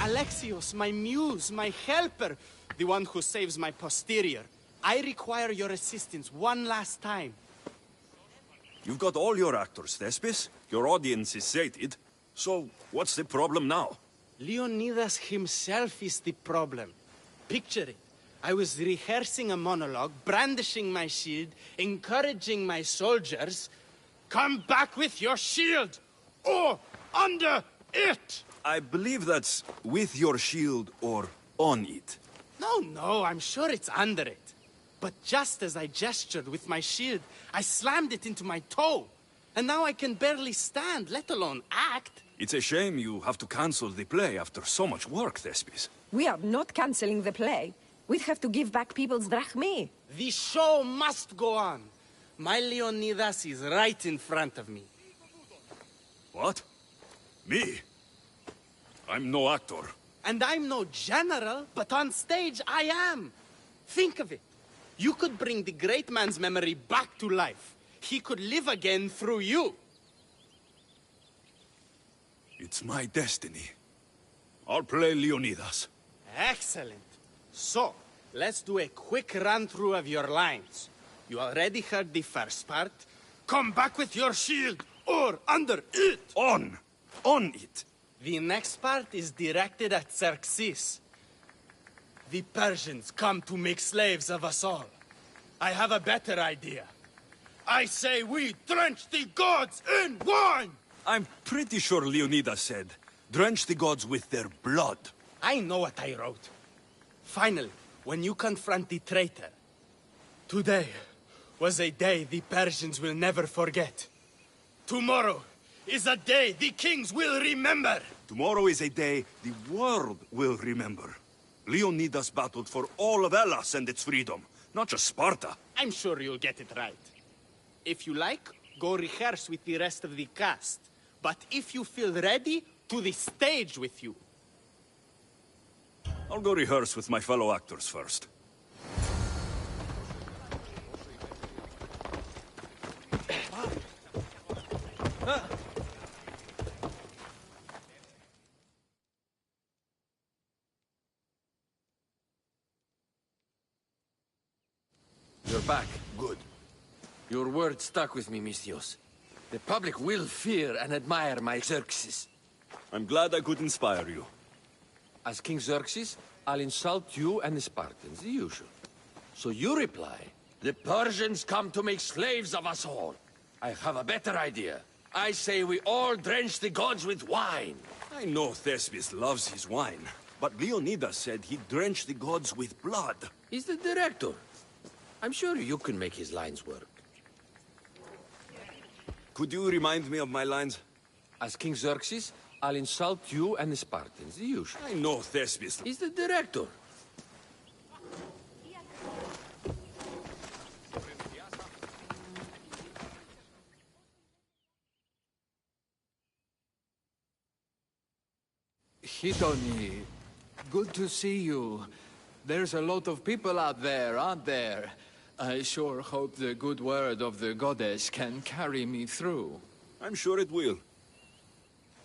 Alexios, my muse, my helper, the one who saves my posterior. I require your assistance one last time. You've got all your actors, Thespis. Your audience is sated. So, what's the problem now? Leonidas himself is the problem. Picture it. I was rehearsing a monologue, brandishing my shield, encouraging my soldiers. Come back with your shield! Or under it! I believe that's with your shield or on it. No, I'm sure it's under it. But just as I gestured with my shield, I slammed it into my toe. And now I can barely stand, let alone act. It's a shame you have to cancel the play after so much work, Thespis. We are not canceling the play. We'd have to give back people's drachmae. The show must go on. My Leonidas is right in front of me. What? Me? I'm no actor. And I'm no general, but on stage I am. Think of it. You could bring the great man's memory back to life. He could live again through you. It's my destiny. I'll play Leonidas. Excellent. So, let's do a quick run-through of your lines. You already heard the first part. Come back with your shield, or under it! On it! The next part is directed at Xerxes. The Persians come to make slaves of us all. I have a better idea. I say we drench the gods in wine! I'm pretty sure Leonidas said, drench the gods with their blood. I know what I wrote. Finally, when you confront the traitor, today was a day the Persians will never forget. Tomorrow is a day the kings will remember. Tomorrow is a day the world will remember. Leonidas battled for all of Hellas and its freedom, not just Sparta. I'm sure you'll get it right. If you like, go rehearse with the rest of the cast. But if you feel ready, to the stage with you. I'll go rehearse with my fellow actors first. You're back. Good. Your word stuck with me, Misthios. The public will fear and admire my Xerxes. I'm glad I could inspire you. As King Xerxes, I'll insult you and the Spartans, the usual. So you reply, the Persians come to make slaves of us all. I have a better idea. I say we all drench the gods with wine. I know Thespis loves his wine, but Leonidas said he'd drench the gods with blood. He's the director. I'm sure you can make his lines work. Could you remind me of my lines? As King Xerxes, I'll insult you and the Spartans, the usual. I know Thespis. He's the director. Hitoni, good to see you. There's a lot of people out there, aren't there? I sure hope the good word of the goddess can carry me through. I'm sure it will.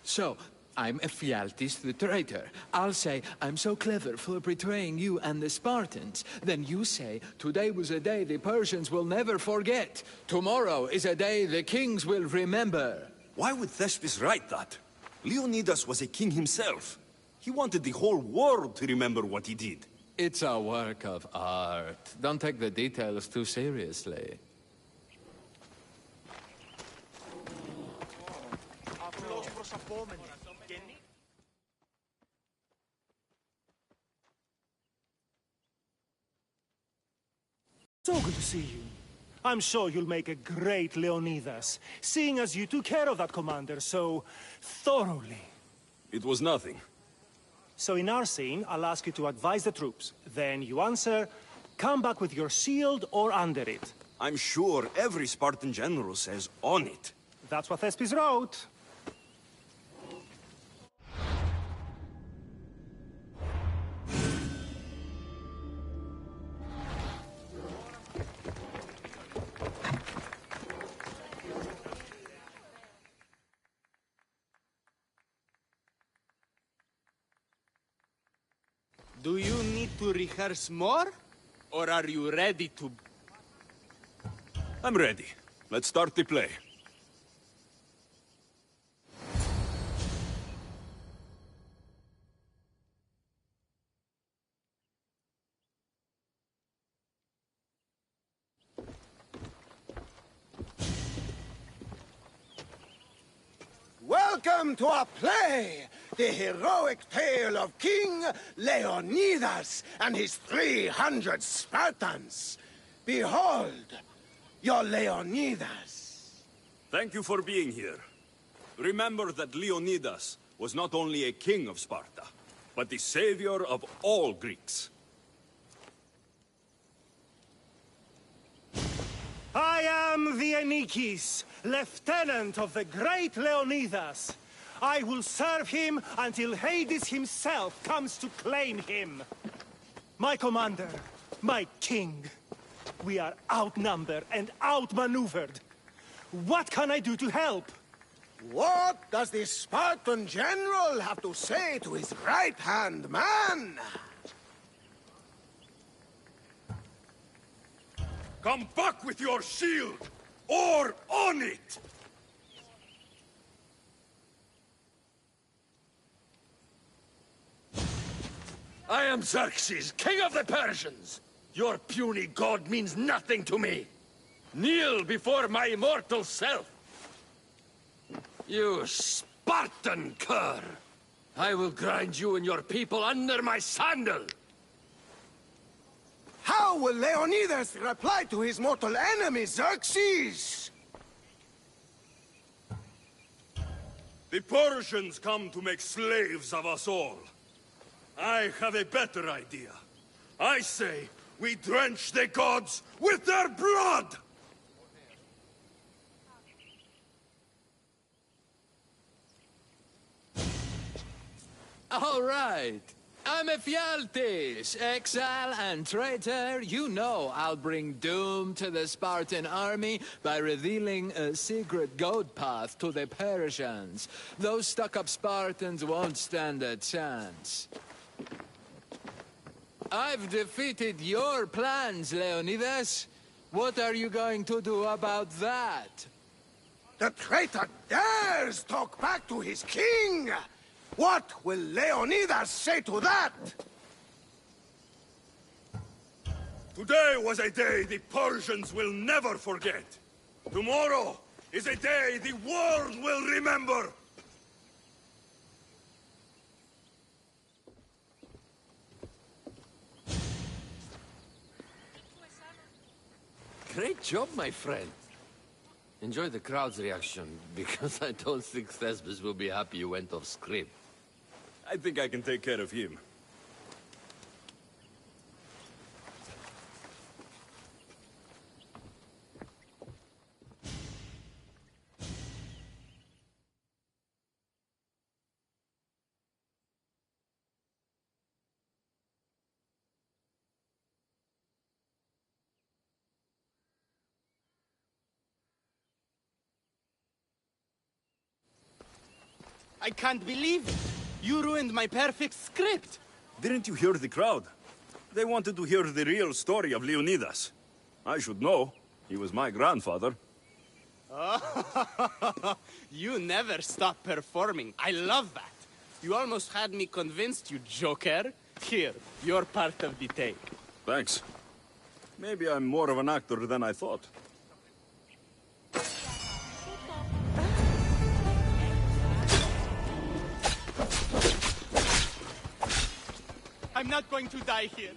So, I'm Ephialtes the traitor. I'll say, I'm so clever for betraying you and the Spartans. Then you say, today was a day the Persians will never forget. Tomorrow is a day the kings will remember. Why would Thespis write that? Leonidas was a king himself. He wanted the whole world to remember what he did. It's a work of art. Don't take the details too seriously. So good to see you. I'm sure you'll make a great Leonidas, seeing as you took care of that commander so thoroughly. It was nothing. So in our scene, I'll ask you to advise the troops. Then you answer, come back with your shield or under it. I'm sure every Spartan general says on it. That's what Thespis wrote. Do you need to rehearse more? Or are you ready to... I'm ready. Let's start the play. Welcome to our play, the heroic tale of King Leonidas and his 300 Spartans. Behold, your Leonidas. Thank you for being here. Remember that Leonidas was not only a king of Sparta, but the savior of all Greeks. I am the Anikis, lieutenant of the great Leonidas. I will serve him until Hades himself comes to claim him. My commander, my king, we are outnumbered and outmaneuvered. What can I do to help? What does the Spartan general have to say to his right-hand man? Come back with your shield, or on it! I am Xerxes, king of the Persians. Your puny god means nothing to me. Kneel before my immortal self. You Spartan cur! I will grind you and your people under my sandal! How will Leonidas reply to his mortal enemy, Xerxes? The Persians come to make slaves of us all. I have a better idea. I say we drench the gods with their blood! All right. I'm Ephialtes, exile and traitor. You know I'll bring doom to the Spartan army by revealing a secret goat path to the Persians. Those stuck-up Spartans won't stand a chance. I've defeated your plans, Leonidas. What are you going to do about that? The traitor dares talk back to his king! What will Leonidas say to that? Today was a day the Persians will never forget. Tomorrow is a day the world will remember. Great job, my friend. Enjoy the crowd's reaction, because I don't think Thesbis will be happy you went off script. I think I can take care of him. I can't believe it! You ruined my perfect script! Didn't you hear the crowd? They wanted to hear the real story of Leonidas. I should know. He was my grandfather. You never stop performing. I love that. You almost had me convinced, you joker. Here, you're part of the take. Thanks. Maybe I'm more of an actor than I thought. I'm not going to die here.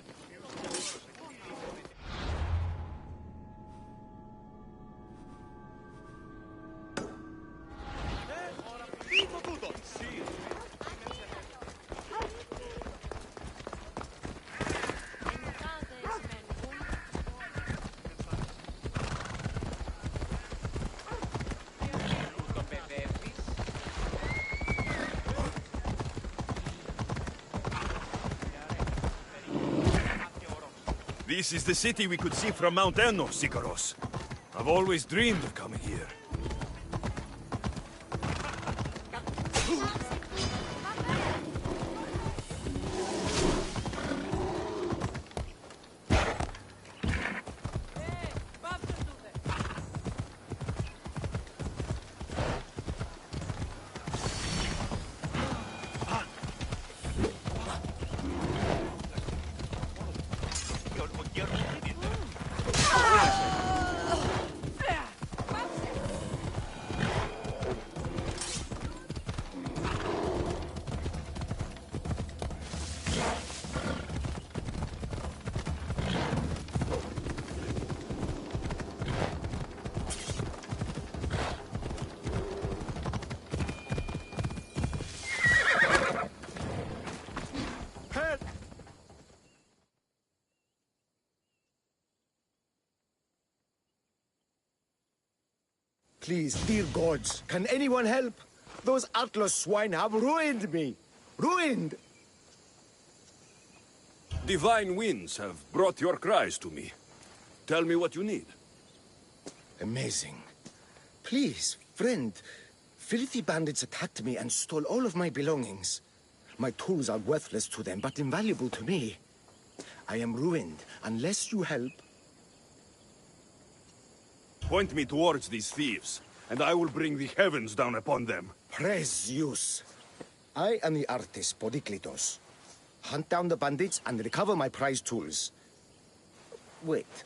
This is the city we could see from Mount Enno, Sikaros. I've always dreamed of coming here. Please, dear gods, can anyone help? Those Atlas swine have ruined me. Ruined! Divine winds have brought your cries to me. Tell me what you need. Amazing. Please, friend. Filthy bandits attacked me and stole all of my belongings. My tools are worthless to them, but invaluable to me. I am ruined unless you help. Point me towards these thieves, and I will bring the heavens down upon them. Praise Zeus. I am the artist, Podiklitos. Hunt down the bandits and recover my prized tools. Wait.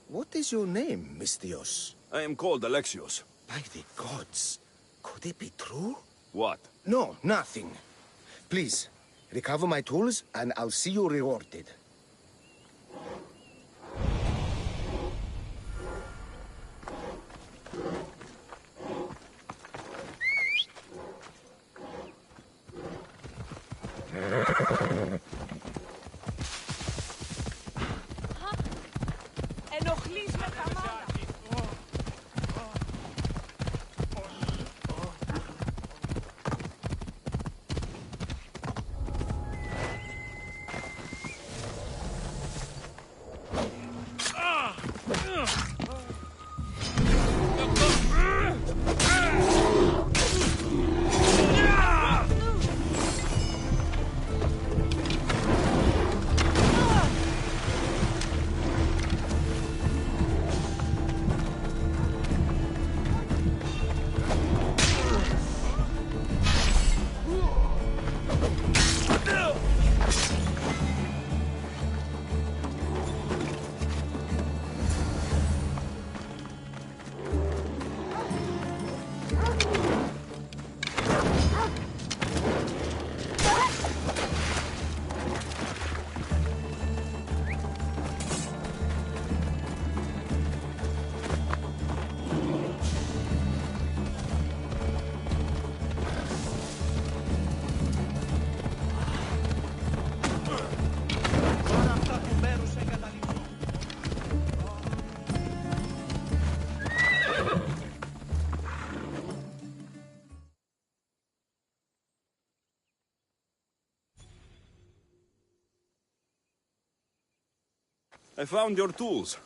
What is your name, Mystios? I am called Alexios. By the gods. Could it be true? What? No, nothing. Please, recover my tools and I'll see you rewarded. Ενοχλείς με χαμάτα. I found your tools.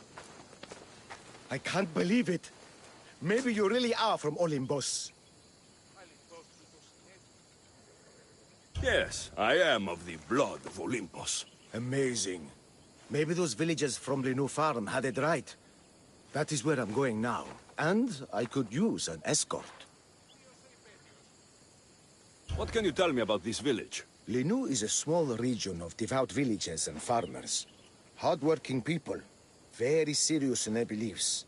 I can't believe it. Maybe you really are from Olympus. Yes, I am of the blood of Olympus. Amazing. Maybe those villagers from the new farm had it right. That is where I'm going now. And I could use an escort. What can you tell me about this village? Linu is a small region of devout villagers and farmers. Hard-working people, very serious in their beliefs.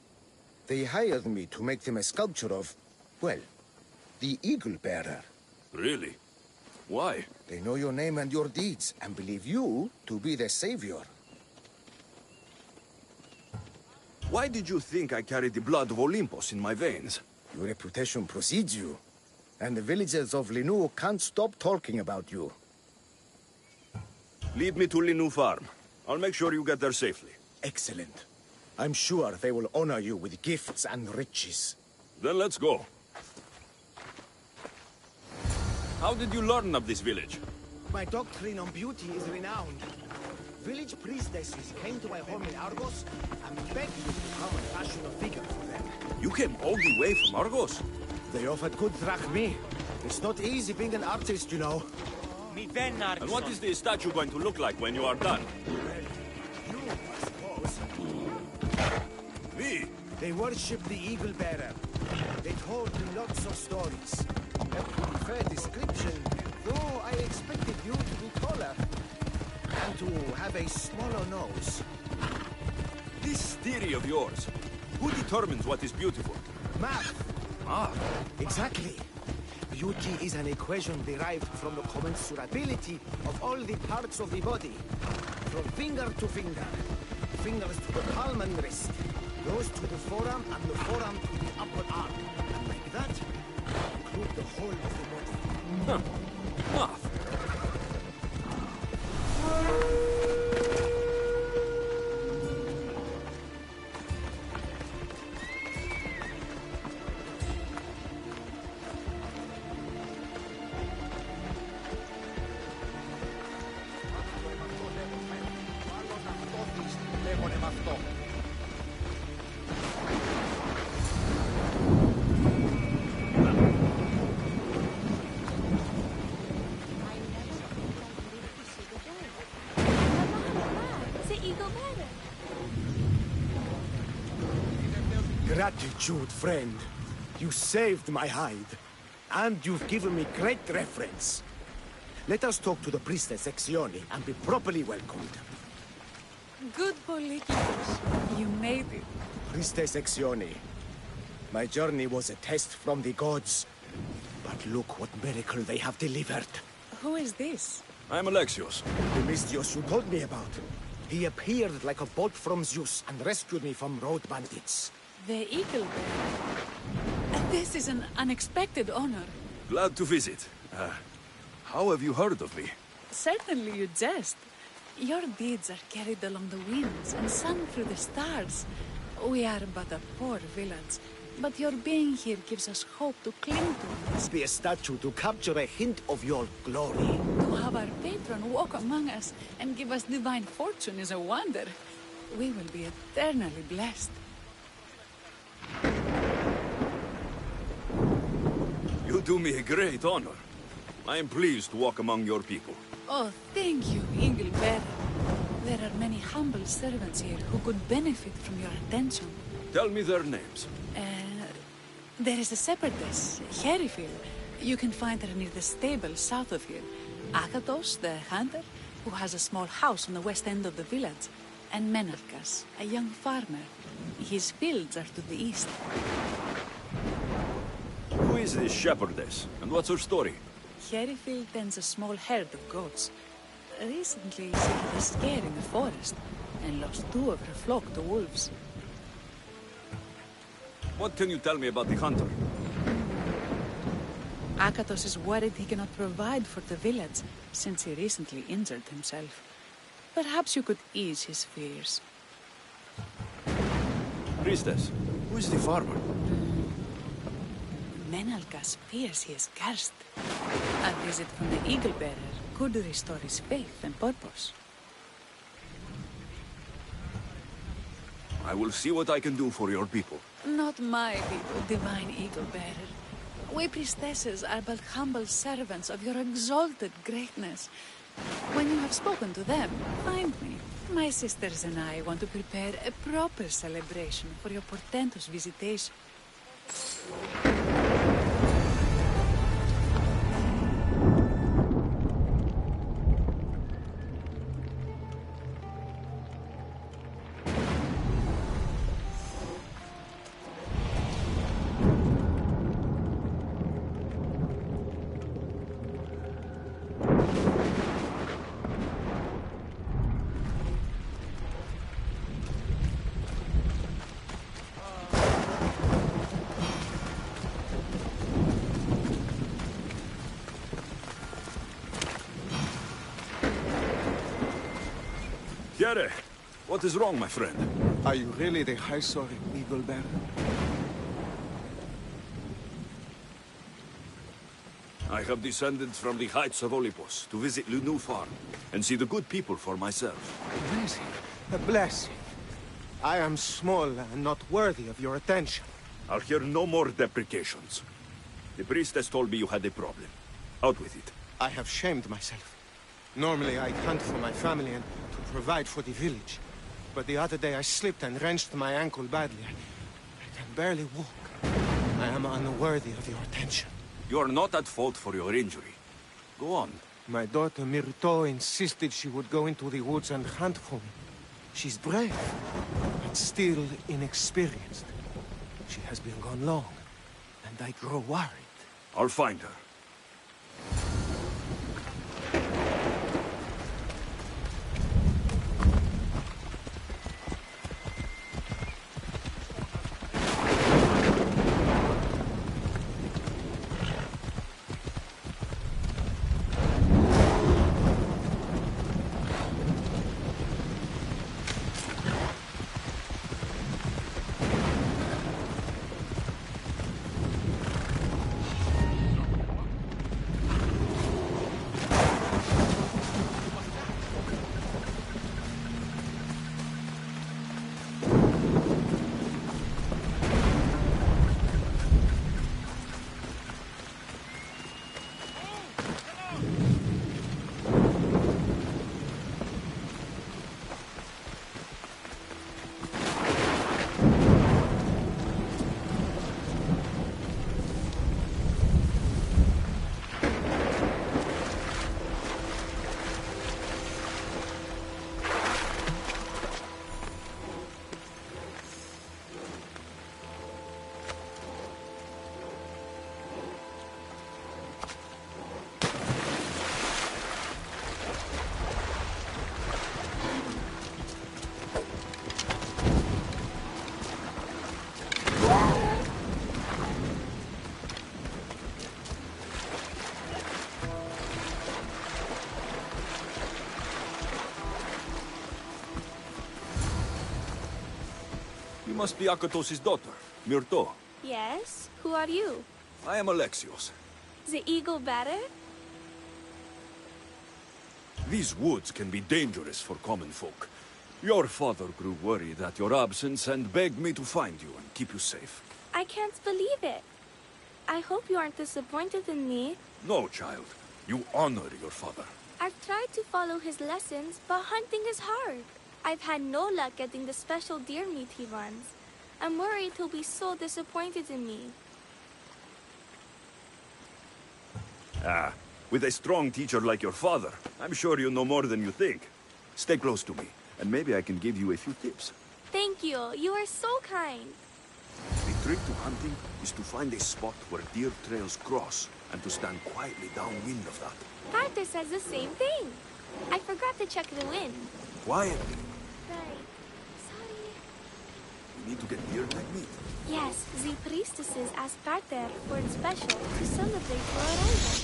They hired me to make them a sculpture of, well, the Eagle Bearer. Really? Why? They know your name and your deeds, and believe you to be their savior. Why did you think I carried the blood of Olympus in my veins? Your reputation precedes you, and the villagers of Linu can't stop talking about you. Lead me to Linu Farm. I'll make sure you get there safely. Excellent. I'm sure they will honor you with gifts and riches. Then let's go. How did you learn of this village? My doctrine on beauty is renowned. Village priestesses came to my home in Argos and begged me to come and fashion a figure for them. You came all the way from Argos? They offered good drachmi. It's not easy being an artist, you know. And what is the statue going to look like when you are done? You, I suppose. Me? They worshipped the Eagle Bearer. They told me lots of stories. A pretty fair description, though I expected you to be taller. And to have a smaller nose. This theory of yours, who determines what is beautiful? Math. Ah. Exactly. Beauty is an equation derived from the commensurability of all the parts of the body. From finger to finger. Fingers to the palm and wrist. Those to the forearm and the forearm to the upper arm. And like that, include the whole of the body. Huh. Math. Gratitude, friend. You saved my hide. And you've given me great reference. Let us talk to the priestess Exione and be properly welcomed. Good Polykitos. You made it. Priestess Exione, my journey was a test from the gods. But look what miracle they have delivered. Who is this? I'm Alexios. The Mystios you told me about. He appeared like a bolt from Zeus and rescued me from road bandits. The Eagle Bear. This is an unexpected honor. Glad to visit. How have you heard of me? Certainly you jest. Your deeds are carried along the winds and sung through the stars. We are but a poor village, but your being here gives us hope to cling to. Must be a statue to capture a hint of your glory. To have our patron walk among us and give us divine fortune is a wonder. We will be eternally blessed. You do me a great honor. I am pleased to walk among your people. Oh, thank you, Eagle Bearer. There are many humble servants here who could benefit from your attention. Tell me their names. There is a shepherdess, Herifil. You can find her near the stable south of here. Akatos, the hunter, who has a small house on the west end of the village. And Menalkas, a young farmer. His fields are to the east. Who is this shepherdess, and what's her story? Herifil tends a small herd of goats. Recently, she had a scare in the forest, and lost 2 of her flock to wolves. What can you tell me about the hunter? Akatos is worried he cannot provide for the village, since he recently injured himself. Perhaps you could ease his fears. Priestess, who is the farmer? Menalkas fears he is cursed. A visit from the Eagle Bearer could restore his faith and purpose. I will see what I can do for your people. Not my people, divine Eagle Bearer. We priestesses are but humble servants of your exalted greatness. When you have spoken to them, find me. My sisters and I want to prepare a proper celebration for your portentous visitation. Kiere, what is wrong, my friend? Are you really the High Soaring Eagle Bearer? I have descended from the heights of Olympus to visit the new farm and see the good people for myself. Amazing. A blessing. I am small and not worthy of your attention. I'll hear no more deprecations. The priestess told me you had a problem. Out with it. I have shamed myself. Normally I hunt for my family and to provide for the village. But the other day I slipped and wrenched my ankle badly. I can barely walk. I am unworthy of your attention. You are not at fault for your injury. Go on. My daughter Myrto insisted she would go into the woods and hunt for me. She's brave, but still inexperienced. She has been gone long, and I grow worried. I'll find her. must be Akatos' daughter, Myrto. Yes? Who are you? I am Alexios. The eagle bearer? These woods can be dangerous for common folk. Your father grew worried at your absence and begged me to find you and keep you safe. I can't believe it. I hope you aren't disappointed in me. No, child. You honor your father. I've tried to follow his lessons, but hunting is hard. I've had no luck getting the special deer meat he wants. I'm worried he'll be so disappointed in me. Ah, with a strong teacher like your father, I'm sure you know more than you think. Stay close to me, and maybe I can give you a few tips. Thank you. You are so kind. The trick to hunting is to find a spot where deer trails cross, and to stand quietly downwind of that. Carter says the same thing. I forgot to check the wind. Quietly. Right. Sorry. You need to get deer neck meat. Yes, the priestesses asked Carter for it special to celebrate your arrival.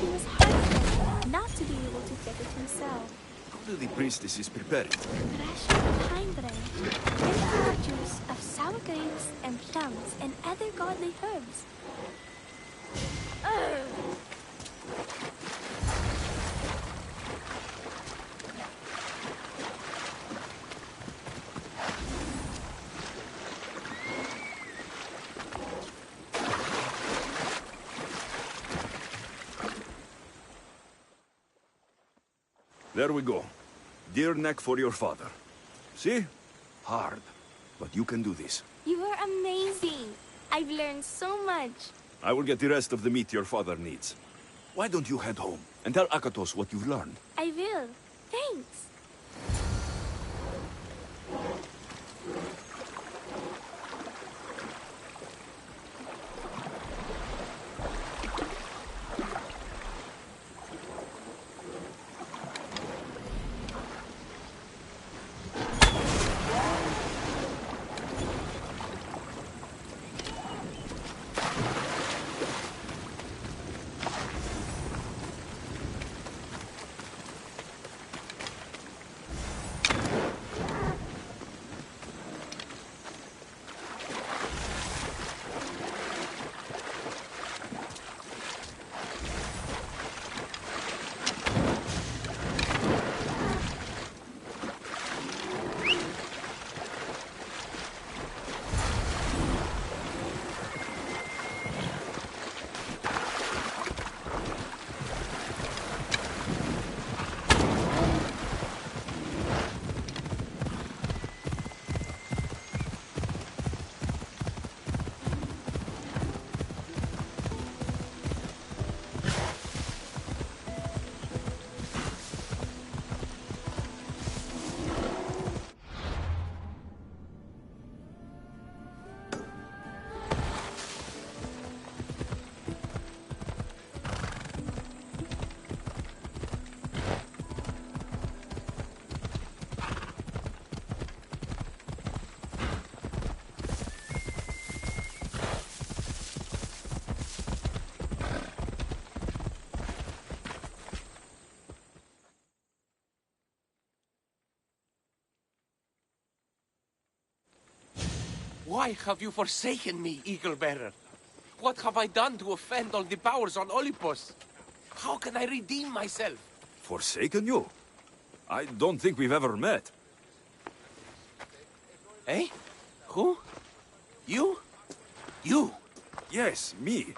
He was heartbroken not to be able to get it himself. How do the priestesses prepare it? Fresh pine branch, vinegar juice of sour grapes and plums and other godly herbs. Ugh. There we go. Deer neck for your father. See? Hard. But you can do this. You are amazing. I've learned so much. I will get the rest of the meat your father needs. Why don't you head home and tell Akatos what you've learned? I will. Thanks. Why have you forsaken me, Eagle Bearer? What have I done to offend all the powers on Olympus? How can I redeem myself? Forsaken you? I don't think we've ever met. Eh? Who? You? You? Yes, me.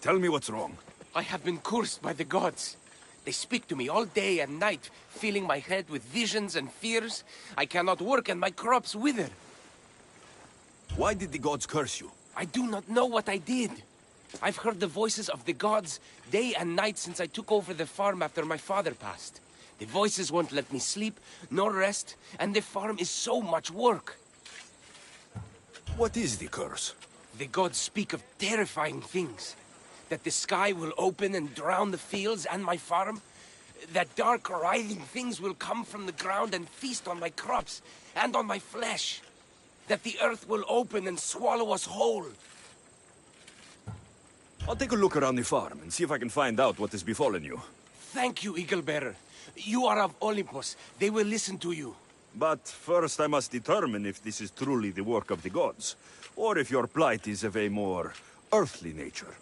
Tell me what's wrong. I have been cursed by the gods. They speak to me all day and night, filling my head with visions and fears. I cannot work and my crops wither. Why did the gods curse you? I do not know what I did. I've heard the voices of the gods day and night since I took over the farm after my father passed. The voices won't let me sleep, nor rest, and the farm is so much work. What is the curse? The gods speak of terrifying things. That the sky will open and drown the fields and my farm. That dark, writhing things will come from the ground and feast on my crops and on my flesh. That the earth will open and swallow us whole. I'll take a look around the farm and see if I can find out what has befallen you. Thank you, Eagle Bearer. You are of Olympus. They will listen to you. But first I must determine if this is truly the work of the gods, or if your plight is of a more earthly nature.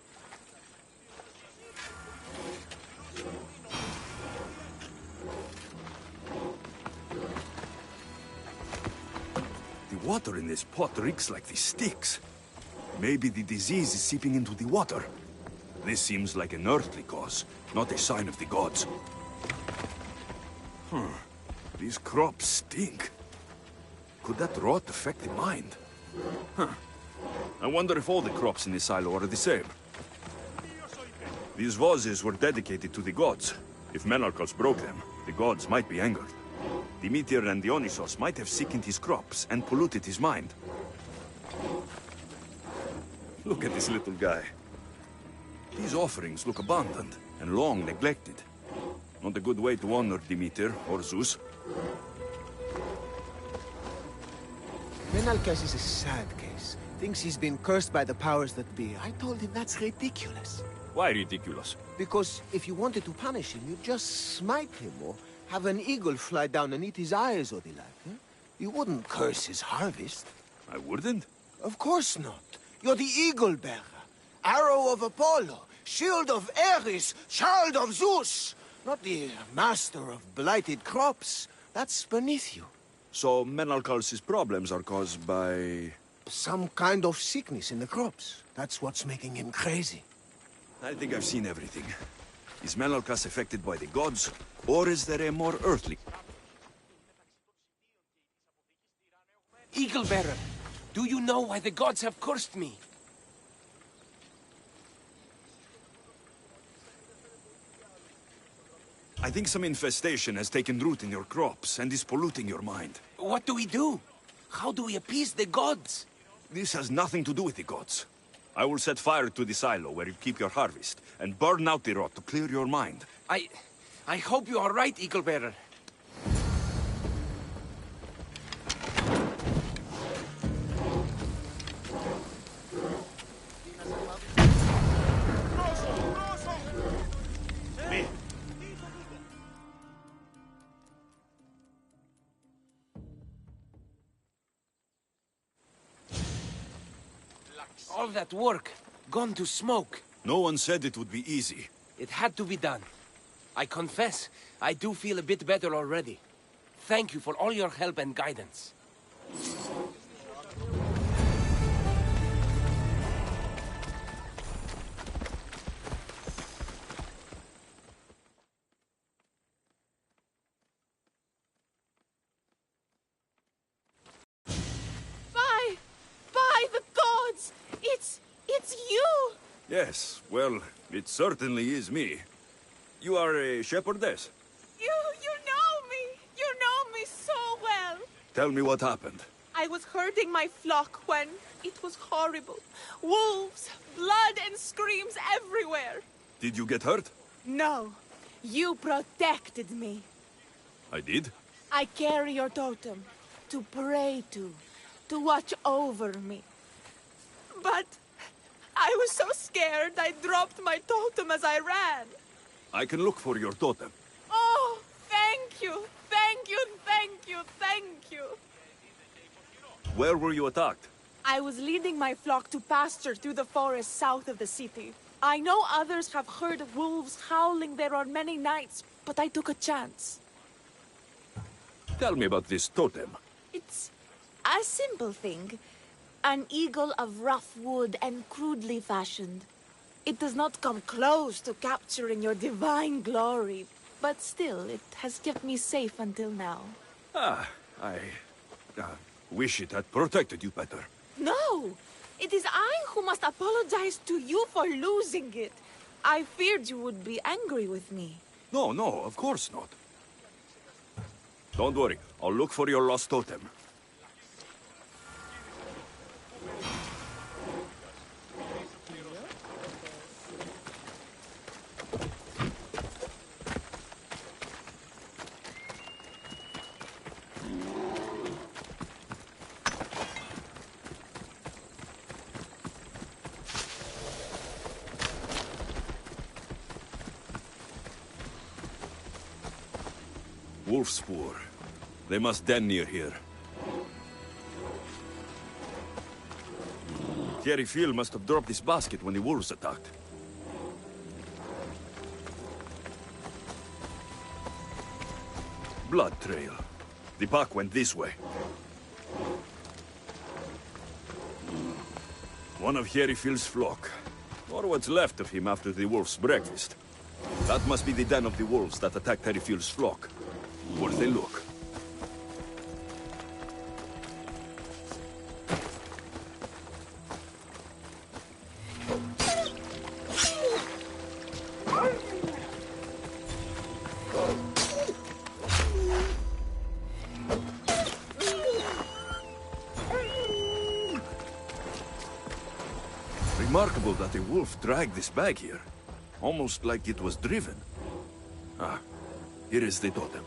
The water in this pot reeks like the sticks. Maybe the disease is seeping into the water. This seems like an earthly cause, not a sign of the gods. These crops stink. Could that rot affect the mind? I wonder if all the crops in this silo are the same. These vases were dedicated to the gods. If Menalcos broke them, the gods might be angered. Demeter and Dionysos might have sickened his crops and polluted his mind. Look at this little guy. These offerings look abandoned and long neglected. Not a good way to honor Demeter or Zeus. Menalcas is a sad case. Thinks he's been cursed by the powers that be. I told him that's ridiculous. Why ridiculous? Because if you wanted to punish him, you'd just smite him or have an eagle fly down and eat his eyes or the like. Huh? You wouldn't curse his harvest. I wouldn't? Of course not. You're the eagle bearer. Arrow of Apollo. Shield of Ares. Child of Zeus. Not the master of blighted crops. That's beneath you. So Menalcos' problems are caused by... some kind of sickness in the crops. That's what's making him crazy. I think I've seen everything. Is Menalcos affected by the gods, or is there a more earthly... Eagle Bearer, do you know why the gods have cursed me? I think some infestation has taken root in your crops and is polluting your mind. What do we do? How do we appease the gods? This has nothing to do with the gods. I will set fire to the silo where you keep your harvest, and burn out the rot to clear your mind. I hope you are right, Eagle Bearer. All that work, gone to smoke. No one said it would be easy. It had to be done. I confess, I do feel a bit better already. Thank you for all your help and guidance. By the gods! It's you! Yes, well, it certainly is me. You are a shepherdess. You know me! You know me so well! Tell me what happened. I was herding my flock when it was horrible. Wolves, blood and screams everywhere. Did you get hurt? No, you protected me. I did? I carry your totem to pray to watch over me. But I was so scared I dropped my totem as I ran. I can look for your totem. Oh, thank you, thank you, thank you, thank you. Where were you attacked? I was leading my flock to pasture through the forest south of the city. I know others have heard wolves howling there on many nights, but I took a chance. Tell me about this totem. It's a simple thing. An eagle of rough wood and crudely fashioned. It does not come close to capturing your divine glory, but still, it has kept me safe until now. I wish it had protected you better. No! It is I who must apologize to you for losing it. I feared you would be angry with me. No, of course not. Don't worry, I'll look for your lost totem. Wolf spoor. They must den near here. Thierry Phil must have dropped this basket when the wolves attacked. Blood trail. The pack went this way. One of Thierry Phil's flock. Or what's left of him after the wolf's breakfast. That must be the den of the wolves that attacked Thierry Phil's flock. Worth a look. Remarkable that a wolf dragged this bag here. Almost like it was driven. Ah, here is the totem.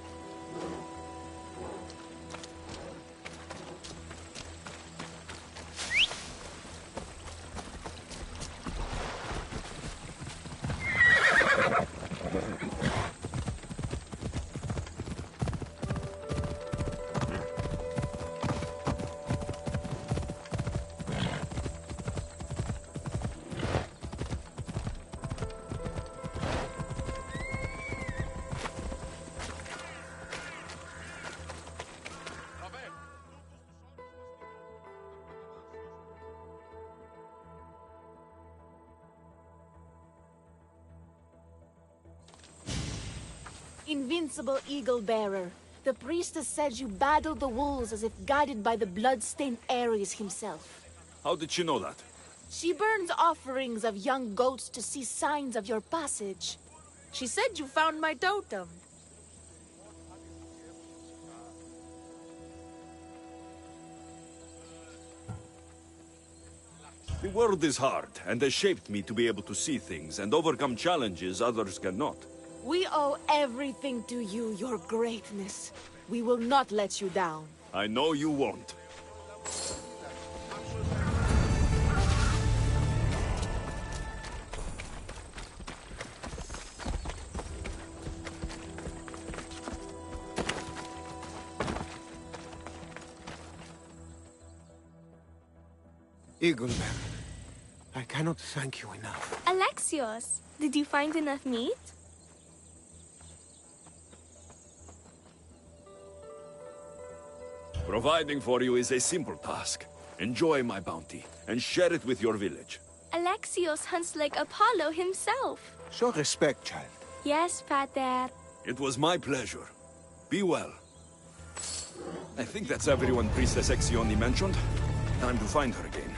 Invincible Eagle Bearer, the priestess said you battled the wolves as if guided by the blood-stained Ares himself. How did she know that? She burns offerings of young goats to see signs of your passage. She said you found my totem. The world is hard, and has shaped me to be able to see things and overcome challenges others cannot. We owe everything to you, your greatness. We will not let you down. I know you won't. Eagleman, I cannot thank you enough. Alexios, did you find enough meat? Providing for you is a simple task. Enjoy my bounty, and share it with your village. Alexios hunts like Apollo himself. Show respect, child. Yes, Pater. It was my pleasure. Be well. I think that's everyone Priestess Exioni mentioned. Time to find her again.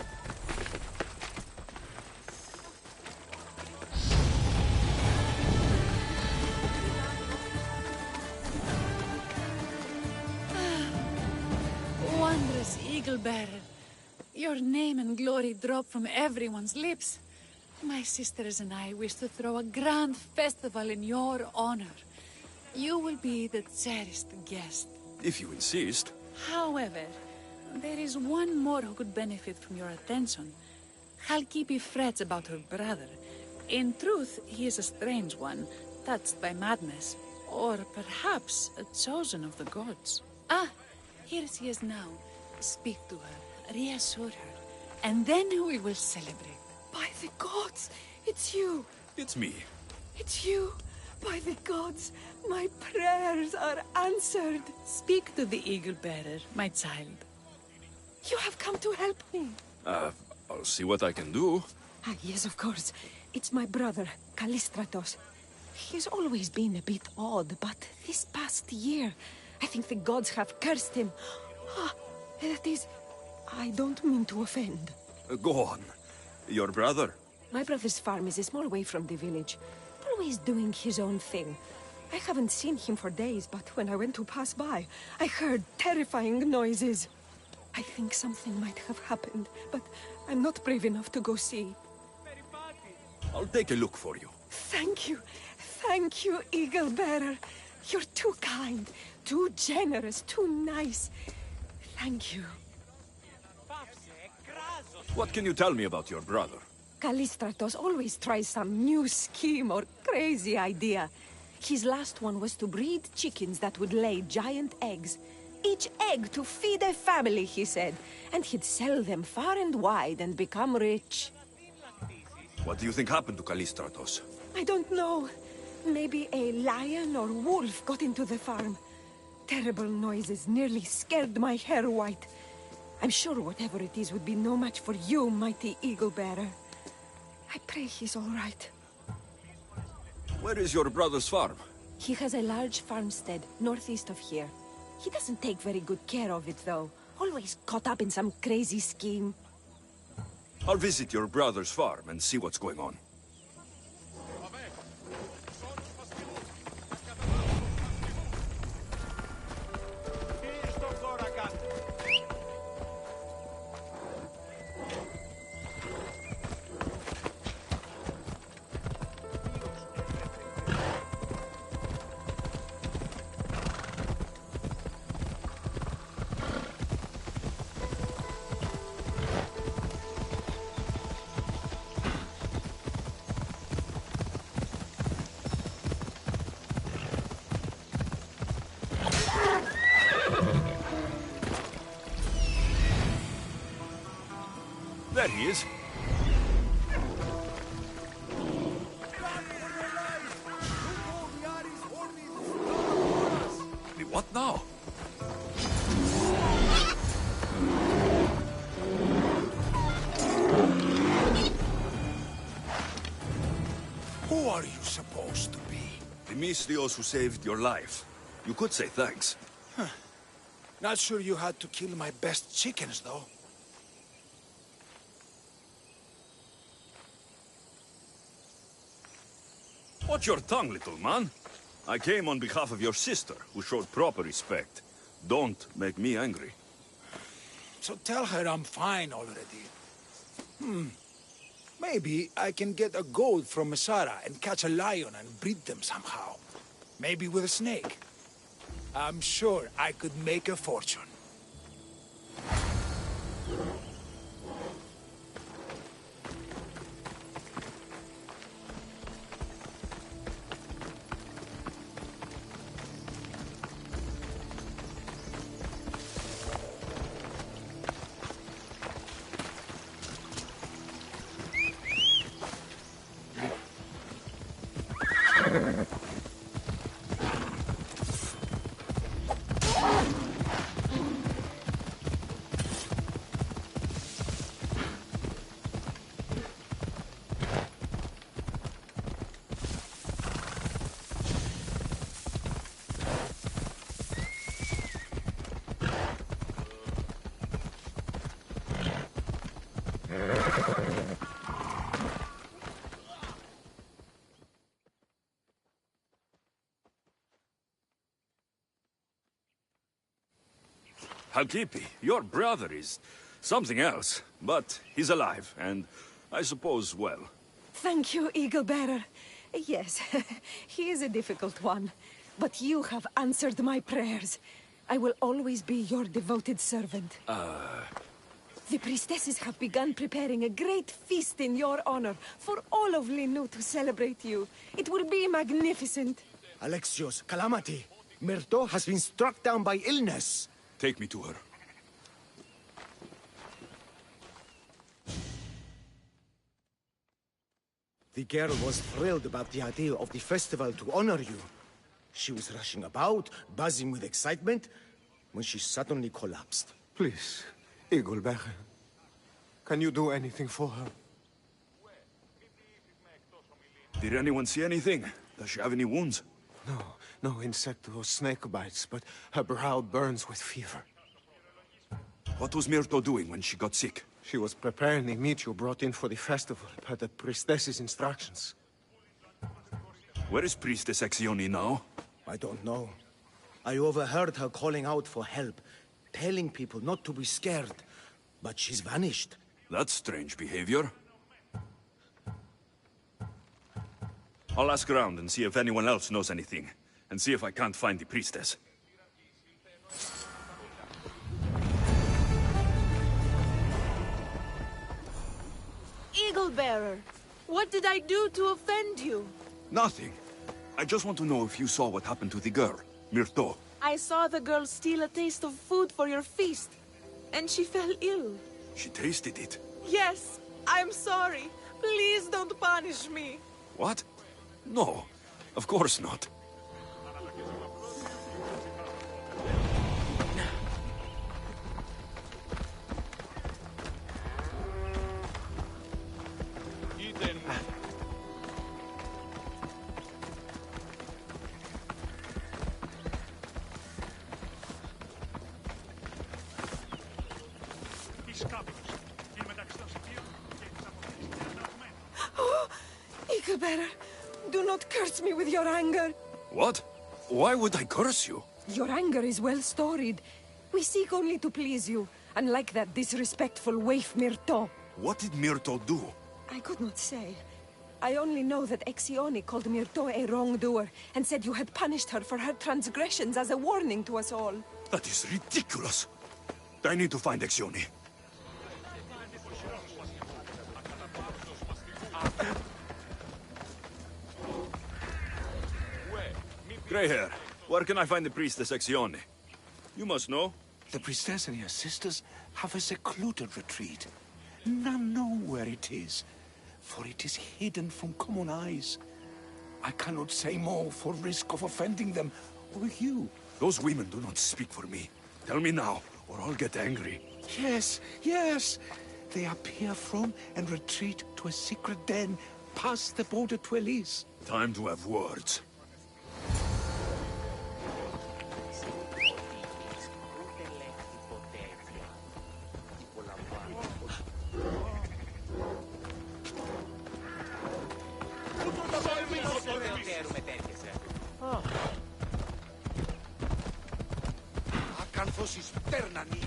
Wondrous Eagle Bearer. Your name and glory drop from everyone's lips. My sisters and I wish to throw a grand festival in your honor. You will be the cherished guest. If you insist. However, there is one more who could benefit from your attention. Halkipi frets about her brother. In truth, he is a strange one, touched by madness. Or perhaps a chosen of the gods. Ah, here she is now. Speak to her, reassure her, and then we will celebrate. By the gods, it's you. It's me. It's you. By the gods, my prayers are answered. Speak to the Eagle Bearer, my child. You have come to help me. I'll see what I can do. Ah, yes, of course. It's my brother, Callistratos. He's always been a bit odd, but this past year, I think the gods have cursed him. Ah, that is... I don't mean to offend. Go on. Your brother? My brother's farm is a small way from the village. Always doing his own thing. I haven't seen him for days, but when I went to pass by, I heard terrifying noises. I think something might have happened, but I'm not brave enough to go see. I'll take a look for you. Thank you. Thank you, Eagle Bearer. You're too kind, too generous, too nice. Thank you. What can you tell me about your brother? Callistratos always tries some new scheme or crazy idea. His last one was to breed chickens that would lay giant eggs. each egg to feed a family, he said. And he'd sell them far and wide and become rich. What do you think happened to Callistratos? I don't know. Maybe a lion or wolf got into the farm. Terrible noises nearly scared my hair white. I'm sure whatever it is would be no match for you, mighty eagle bearer. I pray he's all right. Where is your brother's farm? He has a large farmstead northeast of here. He doesn't take very good care of it, though. Always caught up in some crazy scheme. I'll visit your brother's farm and see what's going on. There he is. What now? Who are you supposed to be? The Mystios who saved your life. You could say thanks. Huh. Not sure you had to kill my best chickens, though. Watch your tongue, little man. I came on behalf of your sister, who showed proper respect. Don't make me angry. So tell her I'm fine already. Maybe I can get a goat from Masara and catch a lion and breed them somehow. Maybe with a snake. I'm sure I could make a fortune. Halkipi, your brother is something else, but he's alive, and I suppose well. Thank you, Eagle Bearer. Yes, he is a difficult one, but you have answered my prayers. I will always be your devoted servant. The priestesses have begun preparing a great feast in your honor for all of Linu to celebrate you. It will be magnificent. Alexios, calamity. Myrto has been struck down by illness. Take me to her. The girl was thrilled about the idea of the festival to honor you. She was rushing about, buzzing with excitement, when she suddenly collapsed. Please, Eagle Bearer, can you do anything for her? Did anyone see anything? Does she have any wounds? No insect or snake bites, but her brow burns with fever. What was Myrto doing when she got sick? She was preparing the meat you brought in for the festival, per the priestess's instructions. Where is Priestess Exioni now? I don't know. I overheard her calling out for help, telling people not to be scared. But she's vanished. That's strange behavior. I'll ask around and see if anyone else knows anything, and see if I can't find the priestess. Eagle Bearer, what did I do to offend you? Nothing. I just want to know if you saw what happened to the girl, Myrto. I saw the girl steal a taste of food for your feast, and she fell ill. She tasted it. Yes, I'm sorry. Please don't punish me. What? No, of course not. Oh, Eaglebearer, do not curse me with your anger. What? Why would I curse you? Your anger is well storied. We seek only to please you, unlike that disrespectful waif Myrto. What did Myrto do? I could not say. I only know that Exione called Myrto a wrongdoer and said you had punished her for her transgressions as a warning to us all. That is ridiculous. I need to find Exione. Grey hair, where can I find the priestess Exione? You must know. The priestess and her sisters have a secluded retreat. None know where it is, for it is hidden from common eyes. I cannot say more for risk of offending them or you. Those women do not speak for me. Tell me now, or I'll get angry. Yes, yes. They appear from and retreat to a secret den past the border to Elise. Time to have words. Acanθώσεις πτέρνανοι.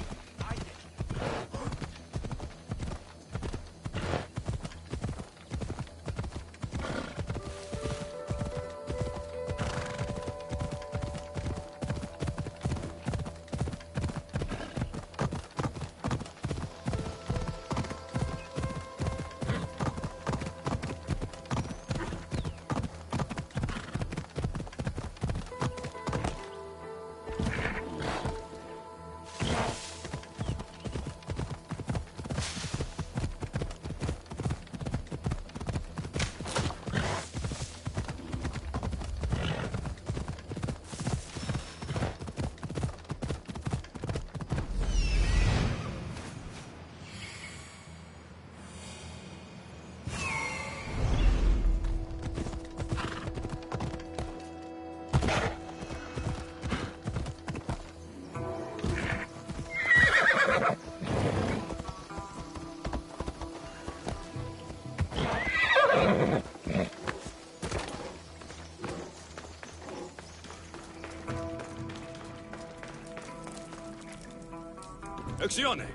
Exione,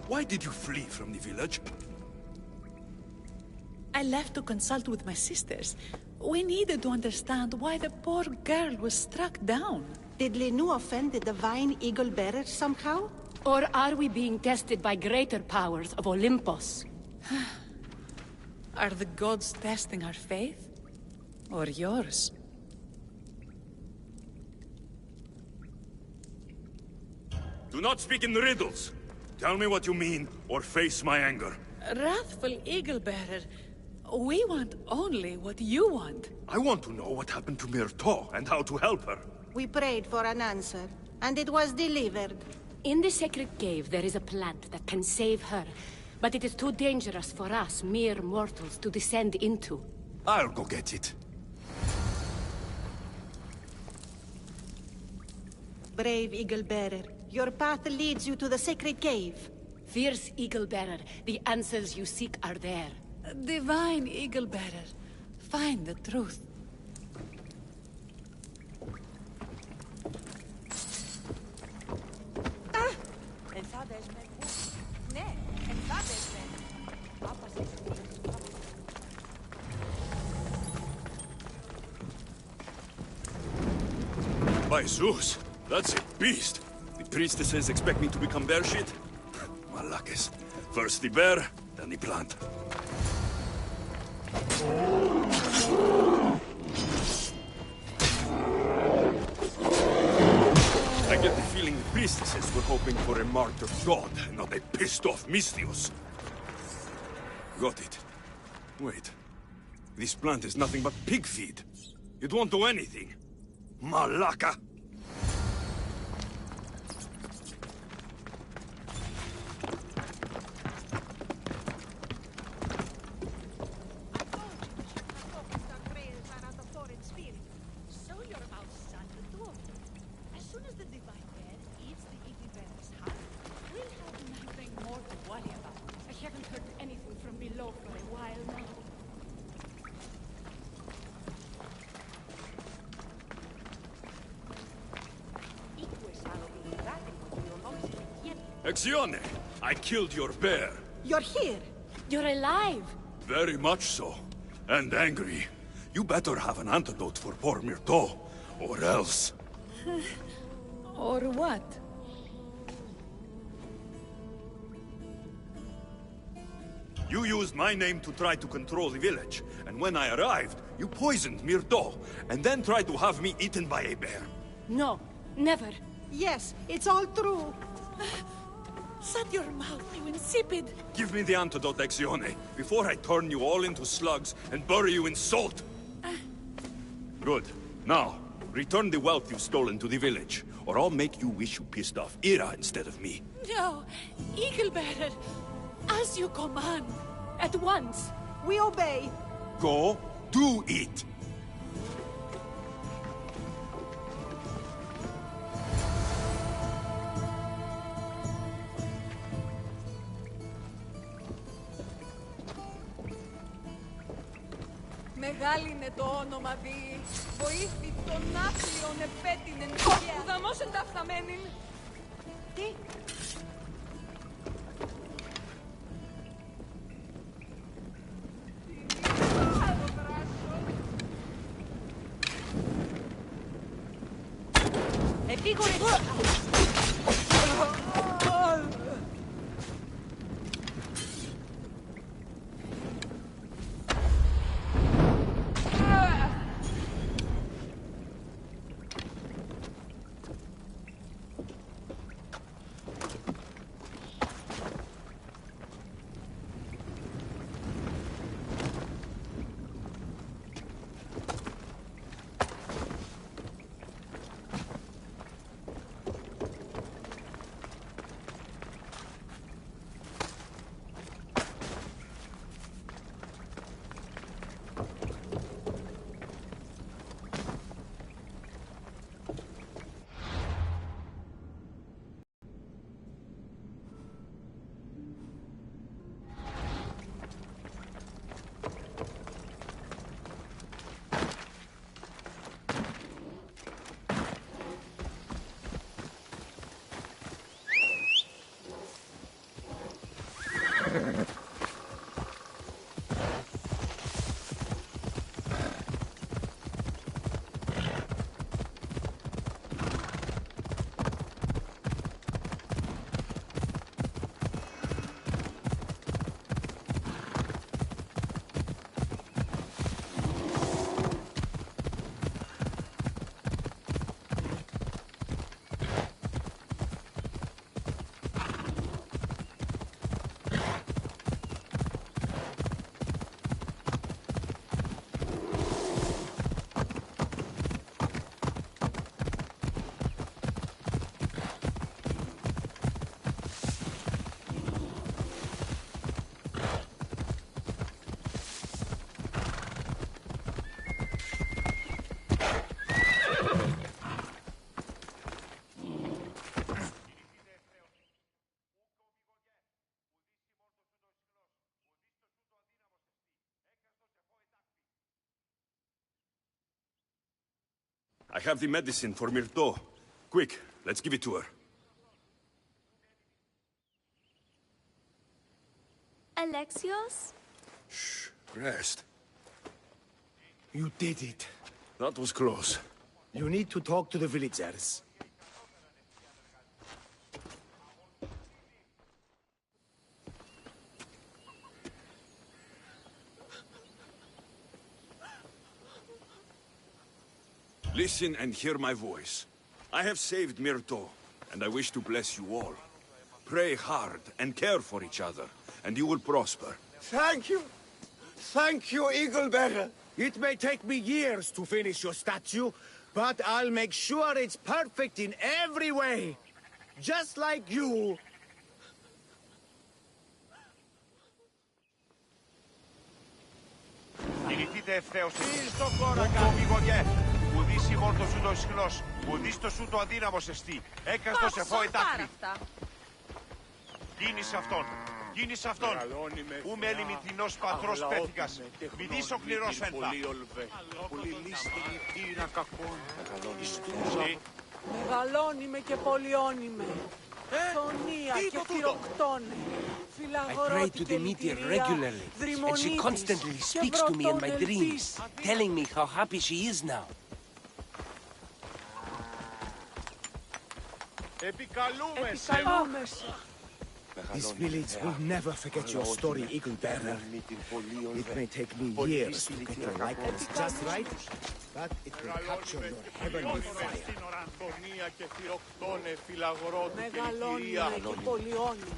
why did you flee from the village? I left to consult with my sisters. We needed to understand why the poor girl was struck down. Did Lenu offend the divine eagle bearer somehow? Or are we being tested by greater powers of Olympus? Are the gods testing our faith? Or yours? Do not speak in riddles. Tell me what you mean, or face my anger. Wrathful eagle bearer, we want only what you want. I want to know what happened to Myrto and how to help her. We prayed for an answer, and it was delivered. In the sacred cave, there is a plant that can save her. But it is too dangerous for us, mere mortals, to descend into. I'll go get it. Brave eagle bearer, your path leads you to the sacred cave. Fierce eagle bearer, the answers you seek are there. Divine eagle bearer, find the truth. By Zeus, that's a beast. The priestesses expect me to become bear shit? Malakes. First the bear, then the plant. I get the feeling the priestesses were hoping for a martyr god, not a pissed-off Misthios. Got it. Wait. This plant is nothing but pig feed. It won't do anything. Malaka! Exione! I killed your bear. You're here. You're alive. Very much so. And angry. You better have an antidote for poor Myrto, or else. Or what? You used my name to try to control the village, and when I arrived, you poisoned Myrto, and then tried to have me eaten by a bear. No, never. Yes, it's all true. Shut your mouth, you insipid! Give me the antidote, Exione, before I turn you all into slugs and bury you in salt! Good. Now, return the wealth you've stolen to the village, or I'll make you wish you pissed off Ira instead of me. No, Eagle Bearer, as you command, at once. We obey. Go, do it! Μεγάλη είναι το όνομα δι. Βοήθη τον άθλιον επέτεινεν. Ουδαμόσεν τα φθαμένην. Τι? Επίγορε. I have the medicine for Myrto. Quick, let's give it to her. Alexios? Shh, rest. You did it. That was close. You need to talk to the villagers. Listen and hear my voice. I have saved Myrto, and I wish to bless you all. Pray hard and care for each other, and you will prosper. Thank you. Thank you, Eaglebearer. It may take me years to finish your statue, but I'll make sure it's perfect in every way. Just like you. Κινηθείτε ευθέως. Μη Ουδής η μόρτος σου το ισχνός. Ουδής το σου το αδύναμος εστί. Έκαστος εφώ ετάκρι. Κίνησε αυτόν. Κίνησε αυτόν. Ου μέλη μητρινός πατρός πέθηκας. Μη δεις ο κληρός φέντα. Πολυλίστηνη πύρα κακών. Μεγαλώνει και πολιώνει. Θονία και θυροκτώνε. I pray to Demeter regularly, and she constantly speaks to me in my dreams, telling me how happy she is now. Επικαλούμεσαι. This village will never forget your story, Eaglebearer. It may take me years to get your likeness just right, but it will capture your heavenly fire. Μεγαλώνει και πολιώνει.